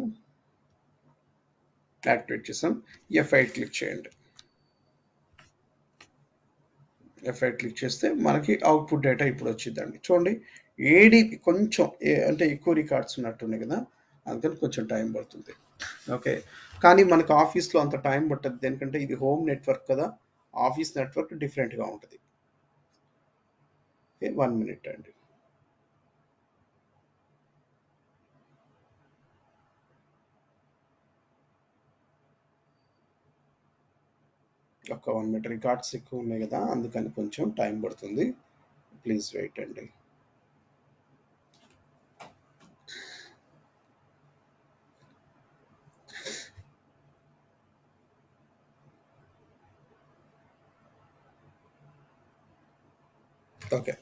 F8 క్లిక్ చేయండి. F8 క్లిక్ చేస్తే మనకి అవుట్పుట్ డేటా ఇప్పుడు వచ్చిందండి. చూడండి, ADB కొంచెం అంటే ఎక్కువ రికార్డ్స్ ఉన్నట్టున్నాయి కదా, అందుకని కొంచెం టైం పడుతుంది. ఓకే, కానీ మనకు ఆఫీస్లో అంత టైం పట్టదు. ఎందుకంటే ఇది హోమ్ నెట్వర్క్ కదా, ఆఫీస్ నెట్వర్క్ డిఫరెంట్గా ఉంటుంది. ఓకే, 1 minute అండి. ఒక 1 minute, రికార్డ్స్ ఎక్కువ ఉన్నాయి కదా, అందుకని కొంచెం టైం పడుతుంది. ప్లీజ్ వెయిట్ అండి. ఓకే,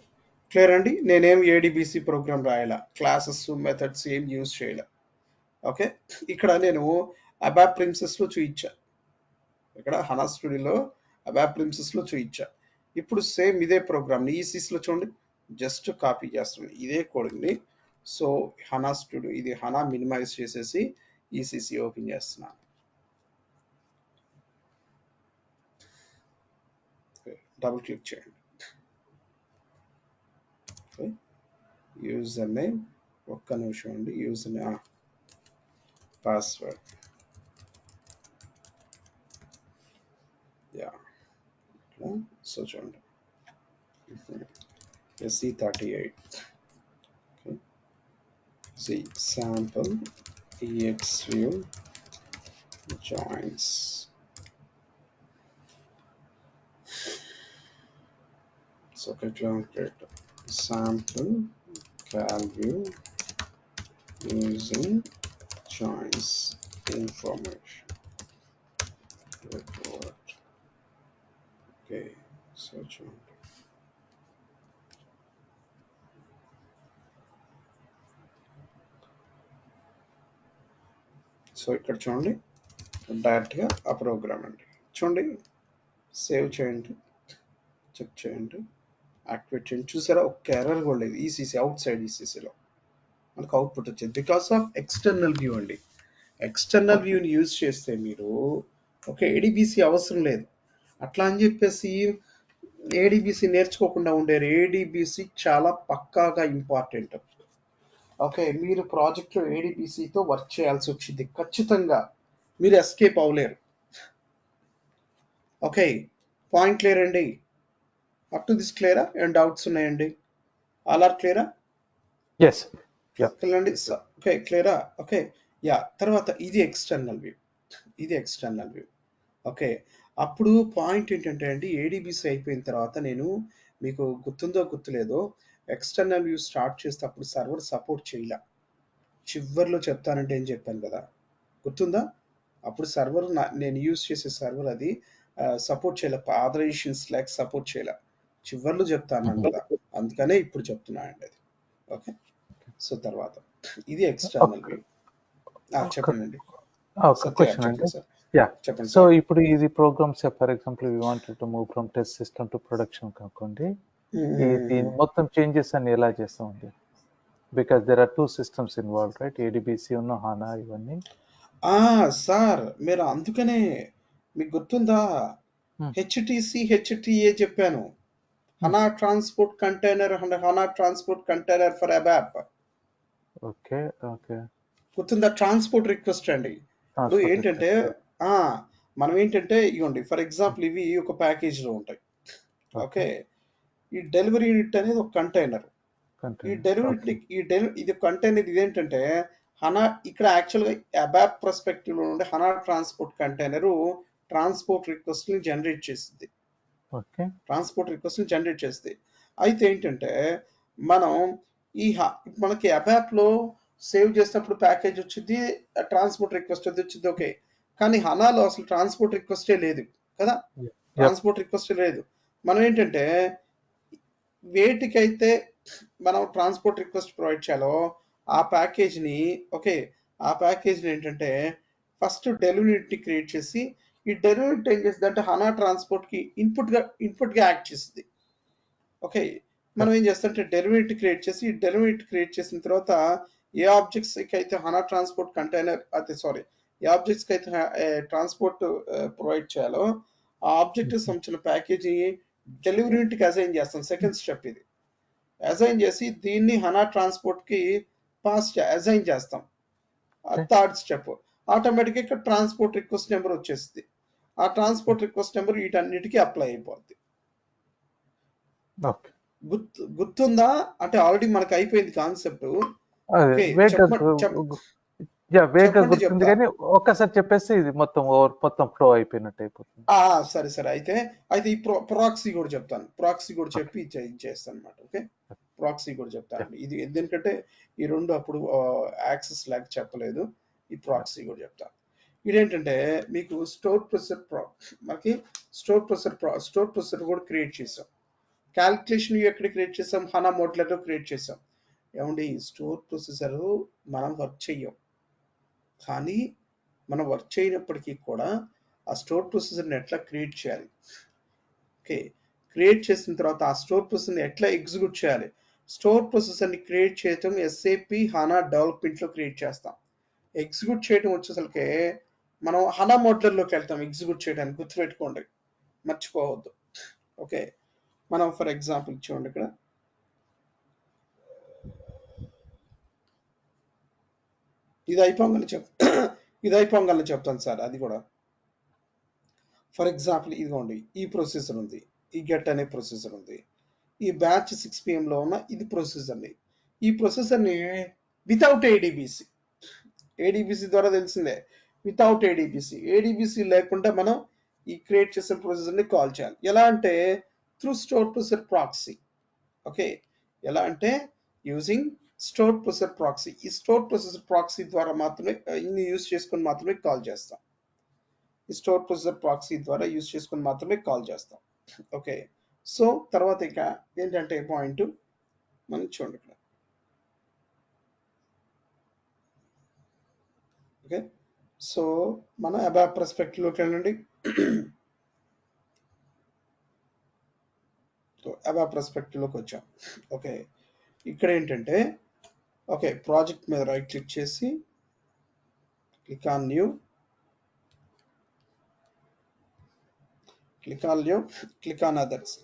క్లియర్ అండి. నేనేం ADBC ప్రోగ్రామ్ రాయాల, క్లాసెస్ మెథడ్స్ ఏం యూజ్ చేయాల. ఓకే, ఇక్కడ నేను ABAP ప్రిన్సెస్లో చూయించా. ఇక్కడ హనా స్టూడియోలో ABAP ప్రిన్సెస్లో చూయించా. ఇప్పుడు సేమ్ ఇదే ప్రోగ్రామ్ని ECCలో చూడండి, జస్ట్ కాపీ చేస్తున్నాను ఇదే కోడ్ని. సో హనా స్టూడియో, ఇది హనా మినిమైజ్ చేసేసి ECC ఓపెన్ చేస్తున్నాను. డబుల్ క్లిక్ చేయండి. యూజర్ నేమ్, ఒక్క నిమిషం అండి. యూజర్ నేమ్, పాస్వర్డ్, సో చూడండి SE38. See sample exview joins. So click on create sample calview using joins information report. Okay, so చూడండి. సో ఇక్కడ చూడండి డైరెక్ట్గా ఆ ప్రోగ్రామ్ అండి. చూడండి సేవ్ చేయండి, చెక్ చేయండి, యాక్టివేట్ చేయండి. చూసారా ఒక్క ఎర్రర్ కూడా లేదు. ఈసీసీ అవుట్ సైడ్ ఈసీసీలో మనకు అవుట్పుట్ వచ్చింది బికాస్ ఆఫ్ ఎక్స్టర్నల్ వ్యూ అండి. ఎక్స్టర్నల్ వ్యూని యూజ్ చేస్తే మీరు ఓకే ఏడీబీసీ అవసరం లేదు. అట్లా అని చెప్పేసి ఏడీబీసీ నేర్చుకోకుండా ఉండేరు. ఏడీబీసీ చాలా పక్కాగా ఇంపార్టెంట్. ఓకే మీరు ప్రాజెక్ట్లో ఏడీబీసీతో వర్క్ చేయాల్సి వచ్చింది ఖచ్చితంగా. మీరు ఎస్కేప్ అవ్వలేరు. ఓకే పాయింట్ క్లియర్ అండి. అప్ టు దిస్ క్లియరా? ఏమైనా డౌట్స్ ఉన్నాయండి? ఆల్ ఆర్ క్లియరా? ఎస్ యా అండి ఓకే క్లియరా? Okay yeah. తర్వాత ఇది ఎక్స్టర్నల్ వ్యూ, ఇది ఎక్స్టర్నల్ వ్యూ. ఓకే అప్పుడు పాయింట్ ఏంటంటే అండి ఏడీబీసీ అయిపోయిన తర్వాత నేను మీకు గుర్తుందో గుర్తులేదో ఎక్స్టర్నల్ వ్యూ స్టార్ట్ చేస్తే అప్పుడు సర్వర్ సపోర్ట్ చేయలే. చివర్లో చెప్తానంటే ఏం చెప్పాను కదా, గుర్తుందా? అప్పుడు సర్వర్ నేను యూజ్ చేసే సర్వర్ అది సపోర్ట్ చేయలే, ఆథరైజేషన్స్ లేక సపోర్ట్ చేయలే. చివర్లో చెప్తాను కదా, అందుకనే ఇప్పుడు చెప్తున్నా అండి అది. ఓకే సో తర్వాత ఇది ఎక్స్టర్నల్ వ్యూ. చెప్పండి ఒక క్వశ్చన్ అండి. సార్. యా చెప్పండి సో సార్. ఇప్పుడు ఇది programs for example we wanted to move from test system to production కాకుండా దీని మొత్తం చేంజెస్ అన్ని ఎలా చేస్తామండి? Because there are 2 systems involve right, ADBC ఉన్న హానా ఇవన్నీ. సార్ మీరు అందుకనే మీకు గుర్తుందా హెచ్టిసి హెచ్టిఏ చెప్పాను, HANA transport container and HANA transport container for ABAP. Okay okay గుర్తుందా? ట్రాన్స్పోర్ట్ రిక్వెస్ట్ అండి. ఇప్పుడు ఏంటంటే మనం ఏంటంటే ఇవ్వండి ఫర్ ఎగ్జాంపుల్ ఇవి ఒక ప్యాకేజ్లో ఉంటాయి. ఓకే ఈ డెలివరీ యూనిట్ అనేది ఒక కంటైనర్. ఈ డెలివరీ ఇది కంటైనర్ ఇదేంటంటే హనా ఇక్కడ యాక్చువల్గా అబాప్ పర్స్పెక్టివ్ లో ఉండే హనా ట్రాన్స్పోర్ట్ కంటైనర్ ట్రాన్స్పోర్ట్ రిక్వెస్ట్ ని జనరేట్ చేస్తుంది. ట్రాన్స్పోర్ట్ రిక్వెస్ట్ ని జనరేట్ చేస్తుంది. అయితే ఏంటంటే మనం మనకి అబాప్ లో సేవ్ చేసినప్పుడు ప్యాకేజ్ వచ్చింది, ట్రాన్స్పోర్ట్ రిక్వెస్ట్ అది వచ్చింది. ఓకే కానీ హనాలో అసలు ట్రాన్స్పోర్ట్ రిక్వెస్టే లేదు కదా, ట్రాన్స్పోర్ట్ రిక్వెస్ట్ లేదు. మనం ఏంటంటే వేటికైతే మనం ట్రాన్స్పోర్ట్ రిక్వెస్ట్ ప్రొవైడ్ చేయాలో ఆ ప్యాకేజ్ని ఆ ప్యాకేజ్ని ఏంటంటే ఫస్ట్ డెలివరీ క్రియేట్ చేసి ఈ డెలివరీ ఏం చేస్తుంది అంటే హనా ట్రాన్స్పోర్ట్కి ఇన్పుట్గా యాక్ట్ చేస్తుంది. ఓకే మనం ఏం చేస్తామంటే డెలివరీ క్రియేట్ చేసి ఈ డెలివరీ క్రియేట్ చేసిన తర్వాత ఏ ఆబ్జెక్ట్స్కి అయితే హనా ట్రాన్స్పోర్ట్ కంటైనర్ ఏ ఆబ్జెక్ట్స్కి అయితే ట్రాన్స్పోర్ట్ ప్రొవైడ్ చేయాలో ఆ ఆబ్జెక్ట్ సంబంధించిన ప్యాకేజీ డెలివరీ యూనిట్కి అసైన్ చేస్తాం. సెకండ్ స్టెప్ ఇది. అసైన్ చేసి దీన్ని హనా ట్రాన్స్పోర్ట్కి అసైన్ చేస్తాం. థర్డ్ స్టెప్ ఆటోమేటిక్గా ఇక్కడ ట్రాన్స్పోర్ట్ రిక్వెస్ట్ నెంబర్ వచ్చేస్తుంది. ఆ ట్రాన్స్పోర్ట్ రిక్వెస్ట్ నెంబర్ వీటన్నిటికీ అప్లై అయిపోద్ది. గుర్తుందా? అంటే ఆల్రెడీ మనకు అయిపోయింది కాన్సెప్ట్. గుర్తుంది కానీ ఒక్కసారి చెప్పేస్తే ఇది మొత్తం ఫ్లో అయిపోయినట్టు అయిపోతుంది. సరే అయితే ఈ ప్రాక్సీ కూడా చెప్తాను. ప్రాక్సీ కూడా చెప్పి చేస్తాను అనమాట. ఓకే ప్రాక్సీ కూడా చెప్తాను. ఇది ఎందుకంటే ఈ రెండు అప్పుడు యాక్సెస్ లాగా చెప్పలేదు, ఈ ప్రాక్సీ కూడా చెప్తాను. ఇదేంటంటే మీకు స్టోర్ ప్రొసెసర్ కూడా క్రియేట్ చేసాం. క్యాల్కులేషన్ ఎక్కడ క్రియేట్ చేసాం? హనా మోడ్లలో క్రియేట్ చేసాం. ఏమండి స్టోర్ ప్రొసెసర్ మనం వర్క్ చెయ్యం, కానీ మనం వర్క్ చేయనప్పటికీ కూడా ఆ స్టోర్ ప్రొసెసర్ని ఎట్లా క్రియేట్ చేయాలి, ఓకే క్రియేట్ చేసిన తర్వాత ఆ స్టోర్ ప్రొసెసర్ని ఎట్లా ఎగ్జిక్యూట్ చేయాలి. స్టోర్ ప్రొసెసర్ని క్రియేట్ చేయటం ఎస్ఏపి హనా డెవలప్మెంట్లో క్రియేట్ చేస్తాం. ఎగ్జిక్యూట్ చేయడం వచ్చేసరికి మనం హనా మోడ్లర్లోకి వెళ్తాం ఎగ్జిక్యూట్ చేయడానికి. గుర్తుపెట్టుకోండి, మర్చిపోవద్దు. ఓకే మనం ఫర్ ఎగ్జాంపుల్ చూడండి ఇక్కడ ఇది అయిపోగానే చెప్తాను సార్. అది కూడా ఫర్ ఎగ్జాంపుల్ ఇదిగోండి ఈ ప్రొసెసర్ ఉంది, ఈ గెట్ అనే ప్రొసెసర్ ఉంది, ఈ బ్యాచ్ 6 PM లో ఉన్న ఇది ప్రొసెసర్ని. ఈ ప్రొసెసర్ని వితౌట్ ఏడీబీసీ ద్వారా తెలిసిందే, వితౌట్ ఏడీబీసీ లేకుండా మనం ఈ క్రియేట్ చేసిన ప్రొసెసర్ని కాల్ చేయాలి. ఎలా అంటే through store processor proxy. Okay ఎలా అంటే యూజింగ్ స్టోర్ ప్రొసెసర్ ప్రాక్సీ. ఈ స్టోర్ ప్రొసెసర్ ప్రాక్సీ ద్వారా మాత్రమే ఇన్ని యూజ్ చేసుకొని మాత్రమే కాల్ చేస్తాం. ఈ స్టోర్ ప్రొసెసర్ ప్రాక్సీ ద్వారా యూజ్ చేసుకొని మాత్రమే కాల్ చేస్తాం. ఓకే సో తర్వాత ఇక ఏంటంటే పాయింట్ మనం చూడండి ఇక్కడ. ఓకే సో మన అబాప్ పర్స్పెక్టివ్ లోకి వెళ్ళండి. అబాప్ పర్స్పెక్టివ్ లోకి వచ్చాం. ఓకే, ఇక్కడ ఏంటంటే ఓకే ప్రాజెక్ట్ మీద రైట్ క్లిక్ చేసి click on new, click on others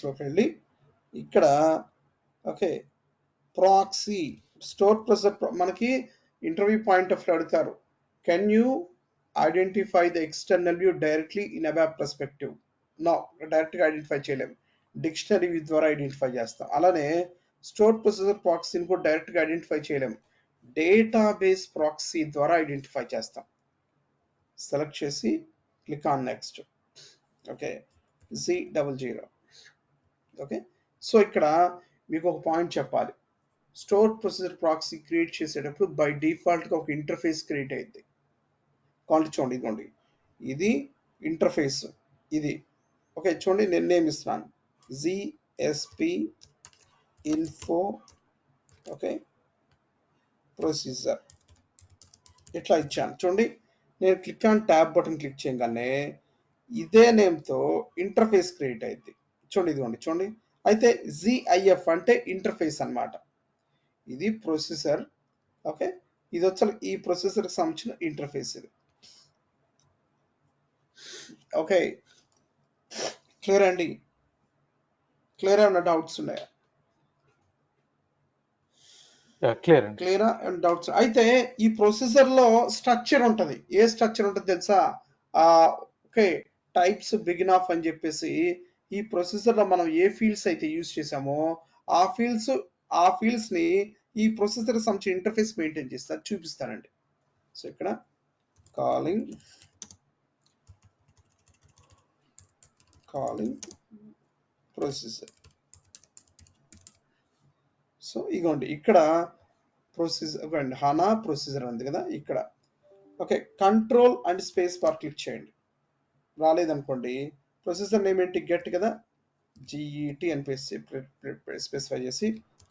లోకి వెళ్ళి ఇక్కడ ఓకే ప్రాక్సీ స్టోర్ ప్రొసెసర్ మనకి ఇంటర్వ్యూ పాయింట్ ఆఫ్ అడుగుతారు, can you identify the external view directly in ABAP perspective. No, డైరెక్ట్గా ఐడెంటిఫై చేయలేం, డిక్షనరీ వ్యూ ద్వారా ఐడెంటిఫై చేస్తాం. అలానే స్టోర్ ప్రొసెసర్ ప్రాక్సీని కూడా డైరెక్ట్గా ఐడెంటిఫై చేయలేం, డేటాబేస్ ప్రాక్సీ ద్వారా ఐడెంటిఫై చేస్తాం. సెలెక్ట్ చేసి click on next. Okay Z00. Okay, so ఇక్కడ మీకు ఒక పాయింట్ చెప్పాలి, స్టోర్ ప్రొసెసర్ ప్రాక్సీ క్రియేట్ చేసేటప్పుడు బై డిఫాల్ట్గా ఒక ఇంటర్ఫేస్ క్రియేట్ అయింది. కావాలి చూడండి, ఇదిగోండి ఇది ఇంటర్ఫేస్ ఇది. ఓకే చూడండి, నేను నేమ్ ఇస్తున్నాను ZSP info ఓకే ప్రొసీజర్ ఇట్లా ఇచ్చాను. చూడండి, నేను click on tab button click చేయగానే ఇదే నేమ్తో ఇంటర్ఫేస్ క్రియేట్ అయింది. చూడండి, ఇదిగోండి చూడండి. అయితే ZIF అంటే ఇంటర్ఫేస్ అన్నమాట, ఇది ప్రొసెసర్. ఓకే, ఇది వచ్చి ఈ ప్రొసెసర్కి సంబంధించిన ఇంటర్ఫేస్ ఇది. ఓకే, క్లియర్ అండి? క్లియర్ ఏమైనా డౌట్స్ ఉన్నాయా? క్లియర్ అండి. క్లియరా అండ్ డౌట్స్? అయితే ఈ ప్రొసెసర్ లో స్ట్రక్చర్ ఉంటది. ఏ స్ట్రక్చర్ ఉంటుంది తెలుసా? ఓకే, టైప్స్ బిగిన్ ఆఫ్ అని చెప్పేసి ఈ ప్రొసెసర్ లో మనం ఏ ఫీల్డ్స్ అయితే యూజ్ చేసామో ఆ ఫీల్డ్స్ ని ఈ ప్రొసెసర్ సంబంధించిన ఇంటర్ఫేస్ మెయింటైన్ చేస్తారు, చూపిస్తానండి. సో ఇక్కడ కాలింగ్ ప్రొసెసర్. సో ఇగోండి ఇక్కడ ప్రొసెసర్ హానా ప్రొసెసర్ ఉంది కదా ఇక్కడ. Okay, control and space bar click చేయండి. రాలేదనుకోండి, ప్రొసెసర్ నేమ్ ఏంటి, గెట్ కదా, GET అని స్పెసిఫై చేసి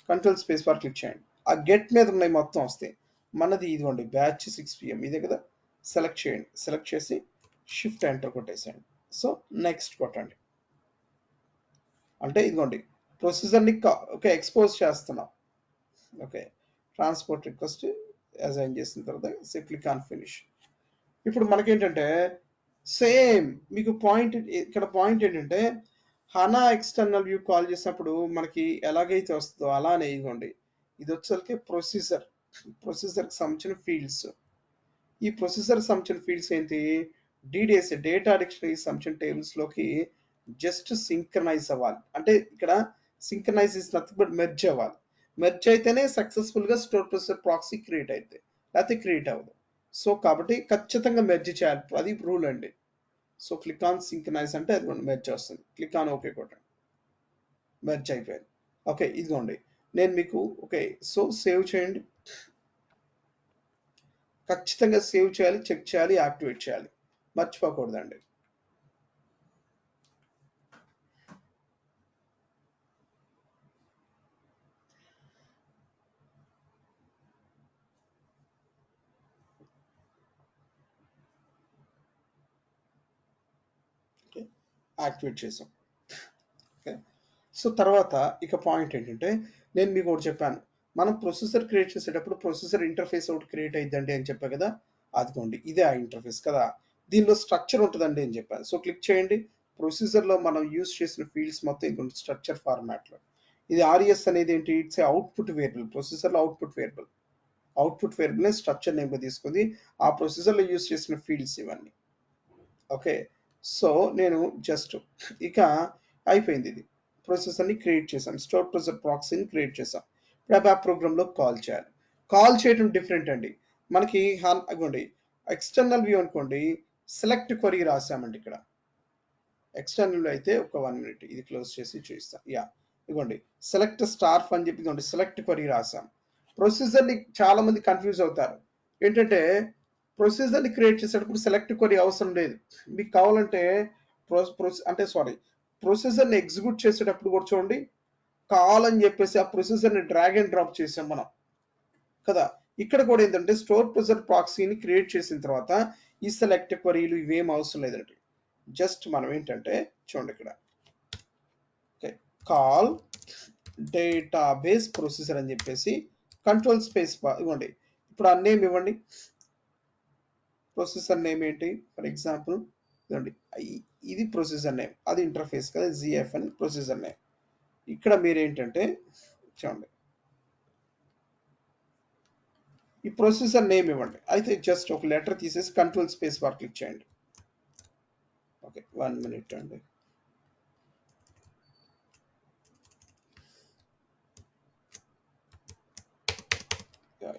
కంట్రోల్ స్పేస్ బార్ క్లిక్ చేయండి. ఆ గెట్ మీద ఉన్నాయి మొత్తం వస్తాయి. మనది ఇదిగోండి బ్యాచ్ 6 PM ఇదే కదా, సెలెక్ట్ చేయండి. సెలెక్ట్ చేసి షిఫ్ట్ ఎంటర్ కొట్టేసేయండి. సో నెక్స్ట్ కొట్టండి. అంటే ఇదిగోండి ప్రొసెసర్ని ఓకే ఎక్స్పోజ్ చేస్తున్నాం. ఓకే, ట్రాన్స్పోర్ట్ రిక్వెస్ట్ అసైన్ చేసిన తర్వాత క్లిక్ ఆన్ ఫినిష్. ఇప్పుడు మనకేంటంటే సేమ్ మీకు పాయింట్, ఇక్కడ పాయింట్ ఏంటంటే హనా ఎక్స్టర్నల్ వ్యూ కాల్ చేసినప్పుడు మనకి ఎలాగైతే వస్తుందో అలానే ఇదిగోండి ఇది వచ్చేసరికి ప్రొసెసర్కి సంబంధించిన ఫీల్డ్స్. ఈ ప్రొసెసర్ సంబంధించిన ఫీల్డ్స్ ఏంటి, DDS డేటా డిక్షనరీ సంబంధించిన టేబుల్స్ లోకి జస్ట్ సింక్రనైజ్ అవ్వాలి. అంటే ఇక్కడ synchronise is nothing but merge అవ్వాలి. మెర్జ్ అయితేనే సక్సెస్ఫుల్ గా స్టోర్ ప్రొసెసర్ ప్రాక్సీ క్రియేట్ అయితే, లేకపోతే క్రియేట్ అవ్వదు. సో కాబట్టి ఖచ్చితంగా మెర్జ్ చేయాలి, అది రూల్ అండి. సో క్లిక్ ఆన్ సింక్రనైజ్ అంటే అది మెర్జ్ వస్తుంది. క్లిక్ ఆన్ ఓకే కొట్టండి, మెర్జ్ అయిపోయింది. ఓకే ఇదిగోండి నేను మీకు ఓకే సో సేవ్ చేయండి. ఖచ్చితంగా సేవ్ చేయాలి, చెక్ చేయాలి, యాక్టివేట్ చేయాలి, మర్చిపోకూడదండి. యాక్టివేట్ చేసాం. ఓకే, సో తర్వాత ఇక పాయింట్ ఏంటంటే నేను మీకు ఒకటి చెప్పాను, మనం ప్రొసెసర్ క్రియేట్ చేసేటప్పుడు ప్రొసెసర్ ఇంటర్ఫేస్ ఒకటి క్రియేట్ అయ్యిందండి అని చెప్పా కదా, అదిగోండి ఇదే ఆ ఇంటర్ఫేస్ కదా, దీనిలో స్ట్రక్చర్ ఉంటుందండి అని చెప్పాను. సో క్లిక్ చేయండి. ప్రొసెసర్లో మనం యూజ్ చేసిన ఫీల్డ్స్ మొత్తం ఇదిగోండి స్ట్రక్చర్ ఫార్మాట్లో. ఇది RES అనేది ఏంటి, ఇట్స్ అవుట్పుట్ వేరియబుల్. ప్రొసెసర్లో అవుట్పుట్ వేరియబుల్ స్ట్రక్చర్ నేమ్గా తీసుకుంది. ఆ ప్రొసెసర్లో యూజ్ చేసిన ఫీల్డ్స్ ఇవన్నీ. ఓకే, సో నేను జస్ట్ ఇక అయిపోయింది. ఇది ప్రొసెసర్ని క్రియేట్ చేసాం, స్టోర్ ప్రొసెసర్ ప్రాక్సీని క్రియేట్ చేసాం. ఇప్పుడు అబాప్ ప్రోగ్రామ్లో కాల్ చేయాలి. కాల్ చేయడం డిఫరెంట్ అండి. మనకి అగోండి ఎక్స్టర్నల్ వ్యూ అనుకోండి, సెలెక్ట్ క్వరీ రాసామండి. ఇక్కడ ఎక్స్టర్నల్ అయితే ఒక 1 minute ఇది క్లోజ్ చేసి చూపిస్తాం. ఇదిగోండి సెలెక్ట్ స్టార్ఫ్ అని చెప్పి ఇదిగోండి సెలెక్ట్ క్వరీ రాసాం. ప్రొసెసర్ని చాలా మంది కన్ఫ్యూజ్ అవుతారు, ఏంటంటే ప్రొసెసర్ని క్రియేట్ చేసేటప్పుడు సెలెక్ట్ క్వరీ అవసరం లేదు. మీకు కావాలంటే ప్రొసెసర్ని ఎగ్జిక్యూట్ చేసేటప్పుడు కూడా చూడండి, కాల్ అని చెప్పేసి ఆ ప్రొసెసర్ని డ్రాగ్ అండ్ డ్రాప్ చేసాం మనం కదా. ఇక్కడ కూడా ఏంటంటే స్టోర్ ప్రెజర్ ప్రాక్సీని క్రియేట్ చేసిన తర్వాత ఈ సెలెక్ట్ క్వరీలు ఇవేం అవసరం లేదండి. జస్ట్ మనం ఏంటంటే చూడండి ఇక్కడ కాల్ డేటాబేస్ ప్రొసీజర్ అని చెప్పేసి కంట్రోల్ స్పేస్ ఇవ్వండి. ఇప్పుడు ఆ నేమ్ ఇవ్వండి. ప్రొసెసర్ నేమ్ ఏంటి? ఫర్ ఎగ్జాంపుల్ ఇవ్వండి, ఇది ప్రొసెసర్ నేమ్, అది ఇంటర్ఫేస్ కదా, జిఎఫ్ అని ప్రొసెసర్ నేమ్. ఇక్కడ మీరు ఏంటంటే చూడండి ఈ ప్రొసెసర్ నేమ్ ఇవ్వండి. అయితే జస్ట్ ఒక లెటర్ తీసేసి కంట్రోల్ స్పేస్ బార్ క్లిక్ చేయండి. ఓకే 1 minute అండి.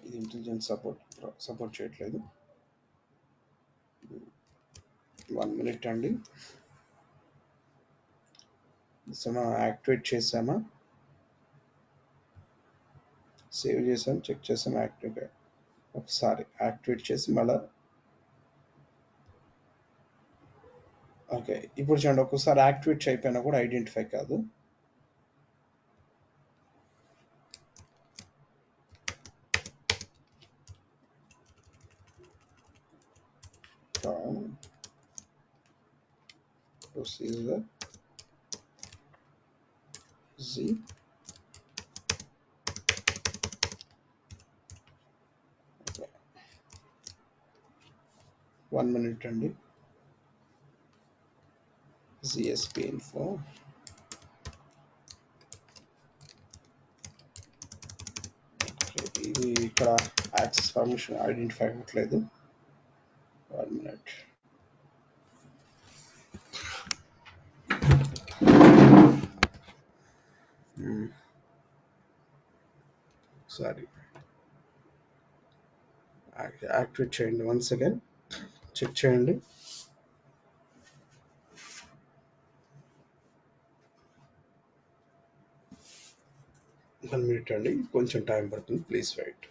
ఇది ఇంటెలిజెన్స్ సపోర్ట్ చేయట్లేదు. 1 minute అండి. యాక్టివేట్ చేసామా, సేవ్ చేసాం, చెక్ చేసాం, యాక్టివేట్. ఒకసారి యాక్టివేట్ చేసి మళ్ళీ ఓకే ఇప్పుడు చూడండి, ఒక్కసారి యాక్టివేట్ అయిపోయినా కూడా ఐడెంటిఫై కాదు. ప్రొసీజర్ Z 1 minute అండి. ZSP info ఇది ఇక్కడ యాక్సెస్ పర్మిషన్ ఐడెంటిఫై అవ్వట్లేదు. 1 minute. సారీ యాక్టివేట్ చేయండి. వన్స్ అగైన్ చెక్ చేయండి. వన్ మినిట్ అండి, కొంచెం టైం పడుతుంది, ప్లీజ్ వెయిట్.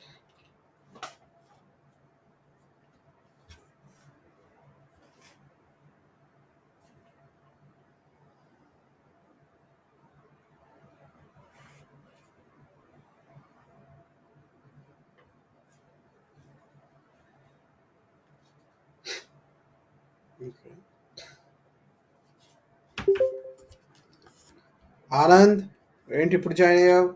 ఆనంద్ ఏంటి ఇప్పుడు జాయిన్ అయ్యావు?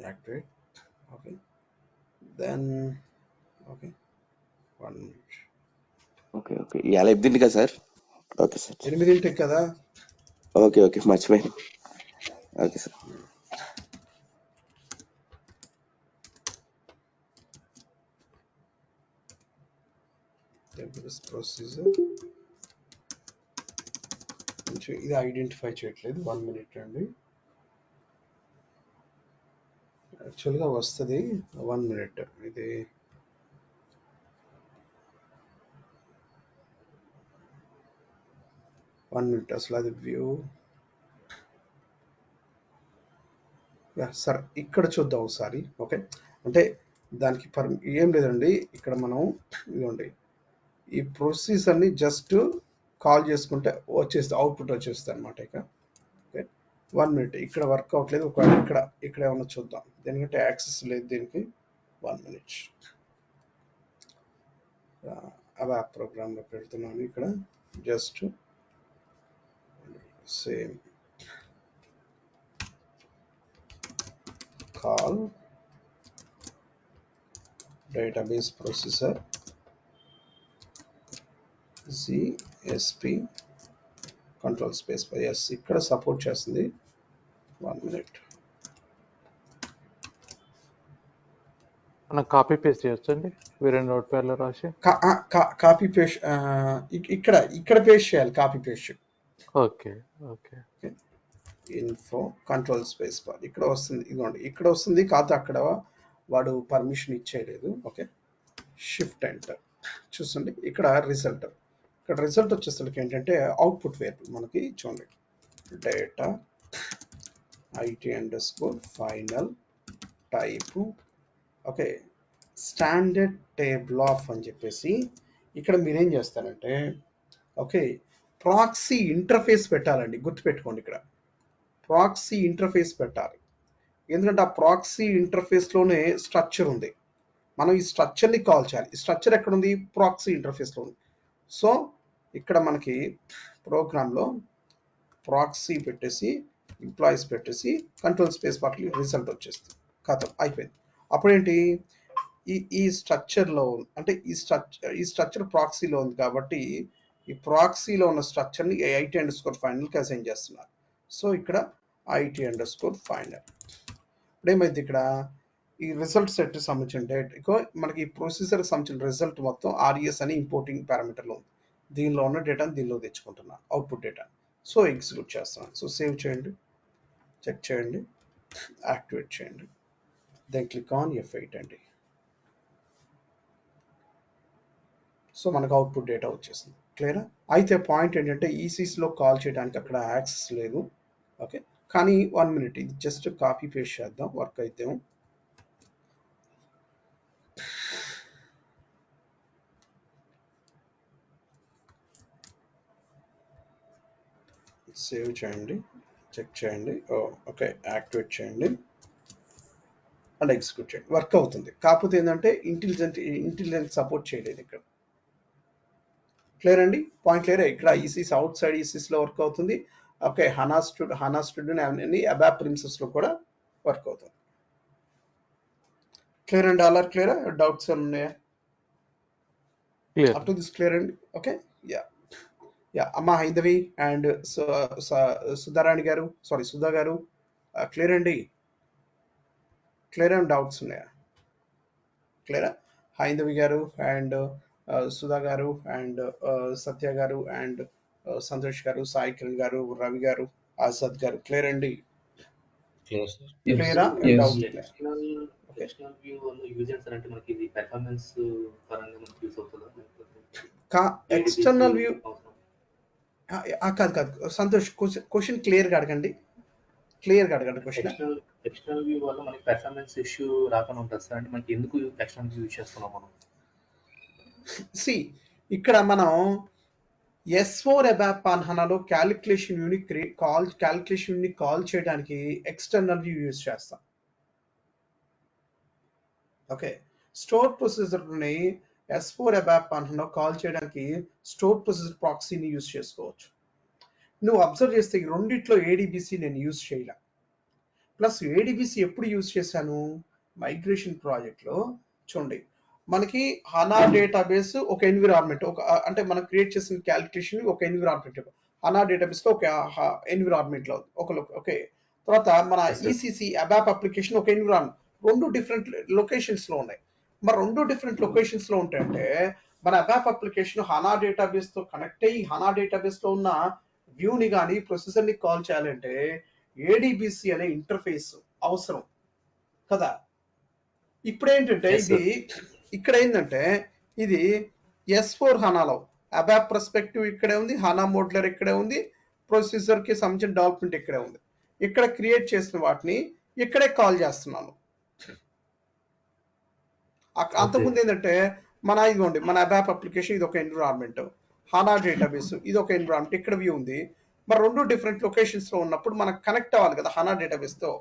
Activate. Okay then okay 1 minute. Okay okay ఇవాళ 8 కదా సార్? ఓకే సార్ 8 కదా? ఓకే ఓకే మర్చిపోయాను. Okay sir. ప్రొసీజర్ ఇది ఐడెంటిఫై చేయట్లేదు. 1 minute అండి. యాక్చువల్గా వస్తుంది 1 minute. ఇది అసలు అది వ్యూ. సరే ఇక్కడ చూద్దాం ఒకసారి. ఓకే అంటే దానికి ఏం లేదండి, ఇక్కడ మనం ఇదిగోండి ఈ ప్రొసీజర్ని జస్ట్ కాల్ చేసుకుంటే వచ్చేస్తుంది, అవుట్పుట్ వచ్చేస్తుంది అనమాట. ఇక ఓకే 1 minute ఇక్కడ వర్క్ అవ్వట్లేదు. ఒకవేళ ఇక్కడ ఏమన్నా చూద్దాం, దేనికంటే యాక్సెస్ లేదు దీనికి. 1 minute. అవాప్ ప్రోగ్రామ్లో పెడుతున్నాను. ఇక్కడ just same call database processor ZSP control space S ఇక్కడ సపోర్ట్ చేస్తుంది. 1 minute. మనం కాపీ పేస్ట్ చేయొచ్చండి వేరే నోట్ ప్యాడ్లో రాసి. కాపీ పేస్ట్ ఇక్కడ పేస్ట్ చేయాలి. Copy paste. Okay okay info control space bar ఇక్కడ వస్తుంది. ఇదిగోండి ఇక్కడ వస్తుంది, కాదు అక్కడ వాడు పర్మిషన్ ఇచ్చేయలేదు. ఓకే షిఫ్ట్ ఎంటర్ చూస్తుంది. ఇక్కడ రిజల్ట్ వచ్చేసరికి ఏంటంటే అవుట్పుట్ వేరియబుల్ మనకి చూడండి data IT_final type. Okay standard table of అని చెప్పేసి ఇక్కడ మీరేం చేస్తారంటే ఓకే ప్రాక్సీ ఇంటర్ఫేస్ పెట్టాలండి. గుర్తుపెట్టుకోండి, ఇక్కడ ప్రాక్సీ ఇంటర్ఫేస్ పెట్టాలి. ఎందుకంటే ఆ ప్రాక్సీ ఇంటర్ఫేస్లోనే స్ట్రక్చర్ ఉంది. మనం ఈ స్ట్రక్చర్ని కాల్ చేయాలి. ఈ స్ట్రక్చర్ ఎక్కడ ఉంది? ప్రాక్సీ ఇంటర్ఫేస్లో ఉంది. సో ఇక్కడ మనకి ప్రోగ్రాంలో ప్రాక్సీ పెట్టేసి ఎంప్లాయీస్ పెట్టేసి కంట్రోల్ స్పేస్ బార్కి రిజల్ట్ వచ్చేస్తుంది. కథ అయిపోయింది. అప్పుడేంటి ఈ స్ట్రక్చర్లో అంటే ఈ స్ట్రక్చర్ ప్రాక్సీలో ఉంది కాబట్టి ఈ ప్రాక్సీలో ఉన్న స్ట్రక్చర్ని IT_final అసైన్ చేస్తున్నారు. సో ఇక్కడ IT_final. ఇప్పుడు ఏమైంది? ఇక్కడ ఈ రిజల్ట్ సెట్ సంబంధించిన డేటా మనకి ఈ ప్రొసీజర్ సంబంధించిన రిజల్ట్ మొత్తం RES అని ఇంపోర్టింగ్ పారామీటర్లో ఉంది. దీనిలో ఉన్న డేటాని దీనిలో తెచ్చుకుంటున్నాను, అవుట్పుట్ డేటా. సో ఎగ్జిక్యూట్ చేస్తున్నాను. సో సేవ్ చేయండి, చెక్ చేయండి, యాక్టివేట్ చేయండి, దెన్ క్లిక్ ఆన్ F8 అండి. సో మనకు అవుట్పుట్ డేటా వచ్చేసింది. క్లియరా? అయితే పాయింట్ ఏంటంటే ECSలో కాల్ చేయడానికి అక్కడ యాక్సెస్ లేదు. ఓకే, కానీ 1 minute ఇది జస్ట్ కాపీ పేస్ట్ చేద్దాం, వర్క్ అయితే. సేవ్ చేయండి, చెక్ చేయండి, ఓకే, యాక్టివేట్ చేయండి అండ్ ఎగ్జిక్యూట్ చేయండి. వర్క్ అవుతుంది. కాకపోతే ఏంటంటే ఇంటెలిజెంట్ సపోర్ట్ చేయలేదు ఇక్కడ. క్లియర్ అండి? Point clear. ఇక్కడ ECS అవుట్ సైడ్ ECSలో వర్క్ అవుతుంది. ఓకే, హనా స్టూడియో అన్ని అబాప్ ప్రిన్సెస్లో కూడా వర్క్ అవుతుంది. క్లియర్ అండి? All are clear? డౌట్స్ ఉన్నాయా? Clear. Up to this clear అండి? ఓకే, యా అమ్మ హైందవి అండ్ సుధారాణి గారు, సారీ సుధా గారు, క్లియర్ అండి? క్లియర్ అండ్ డౌట్స్ ఉన్నాయా? క్లియరా? హైందవి గారు అండ్ సుధా గారు అండ్ సత్య గారు అండ్ సంతోష్ గారు, సాయి కిరణ్ గారు, రవి గారు, ఆజాద్ గారు, క్లియర్ అండి? క్లియరా? డౌట్ ఎక్స్టర్నల్ వ్యూ వల్ల యూజ్ చేస్తారంటే మనకి ఇది పెర్ఫార్మెన్స్ పరంగా మనకి యూజ్ అవుతుందా? ఎక్స్టర్నల్ వ్యూ కాదు సంతోష్, క్వశ్చన్ క్లియర్గా అడగండి, క్వశ్చన్. ఎక్స్టర్నల్ వ్యూ వల్ల మనకి పెర్ఫార్మెన్స్ ఇష్యూ రాకుండా ఉంటుంది సార్. అంటే మనకి ఎందుకు ఎక్స్టర్నల్ వ్యూ యూజ్ చేస్తున్నాం మనం? ఇక్కడ మనం S4 ABAP on HANAలో క్యాలిక్యులేషన్ యూనిట్ కాల్ చేయడానికి ఎక్స్టర్నల్ వ్యూ యూజ్ చేస్తాం. ఓకే, స్టోర్ ప్రొసీజర్ని S4 ABAP on HANA call చేయడానికి స్టోర్ ప్రొసీజర్ ప్రాక్సీని యూజ్ చేసుకోవచ్చు. నువ్వు అబ్జర్వ్ చేస్తే ఈ రెండిట్లో ADBC నేను యూజ్ చేయలే. ప్లస్ ADBC ఎప్పుడు యూజ్ చేశాను? మైగ్రేషన్ ప్రాజెక్ట్లో. చూడండి, మనకి హనా డేటాబేస్ ఒక ఎన్విరాన్మెంట్, అంటే మనం క్రియేట్ చేసిన క్యాలిక్యులేషన్ ఒక ఎన్విరాన్మెంట్, హనా డేటాబేస్లో ఒక ఎన్విరాన్మెంట్లో ఓకే. తర్వాత మన ECC అబాప్ అప్లికేషన్ ఒక ఎన్విరాన్మెంట్, రెండు డిఫరెంట్ లొకేషన్స్లో ఉన్నాయి. మరి రెండు డిఫరెంట్ లొకేషన్స్లో ఉంటాయంటే మన అబాప్ అప్లికేషన్ హనా డేటాబేస్తో కనెక్ట్ అయ్యి హనా డేటాబేస్లో ఉన్న వ్యూని కానీ ప్రొసెసర్ని కాల్ చేయాలంటే ADBC అనే ఇంటర్ఫేస్ అవసరం కదా. ఇప్పుడు ఏంటంటే ఇది ఇక్కడ ఏంటంటే ఇది S4 హనాలో అబాప్ పర్స్పెక్టివ్ ఇక్కడే ఉంది, హనా మోడ్లర్ ఇక్కడే ఉంది, ప్రొసెసర్కి సంబంధించిన డెవలప్మెంట్ ఇక్కడే ఉంది. ఇక్కడ క్రియేట్ చేసిన వాటిని ఇక్కడే కాల్ చేస్తున్నాను. అంతకుముందు ఏంటంటే ఇదిగోండి మన అబాప్ అప్లికేషన్ ఇది ఒక ఎన్విరాన్మెంట్, హనా డేటాబేస్ ఇది ఒక ఎన్విరాన్మెంట్, ఇక్కడ వ్యూ ఉంది. మరి రెండు డిఫరెంట్ లొకేషన్స్లో ఉన్నప్పుడు మనకు కనెక్ట్ అవ్వాలి కదా హనా డేటాబేస్తో.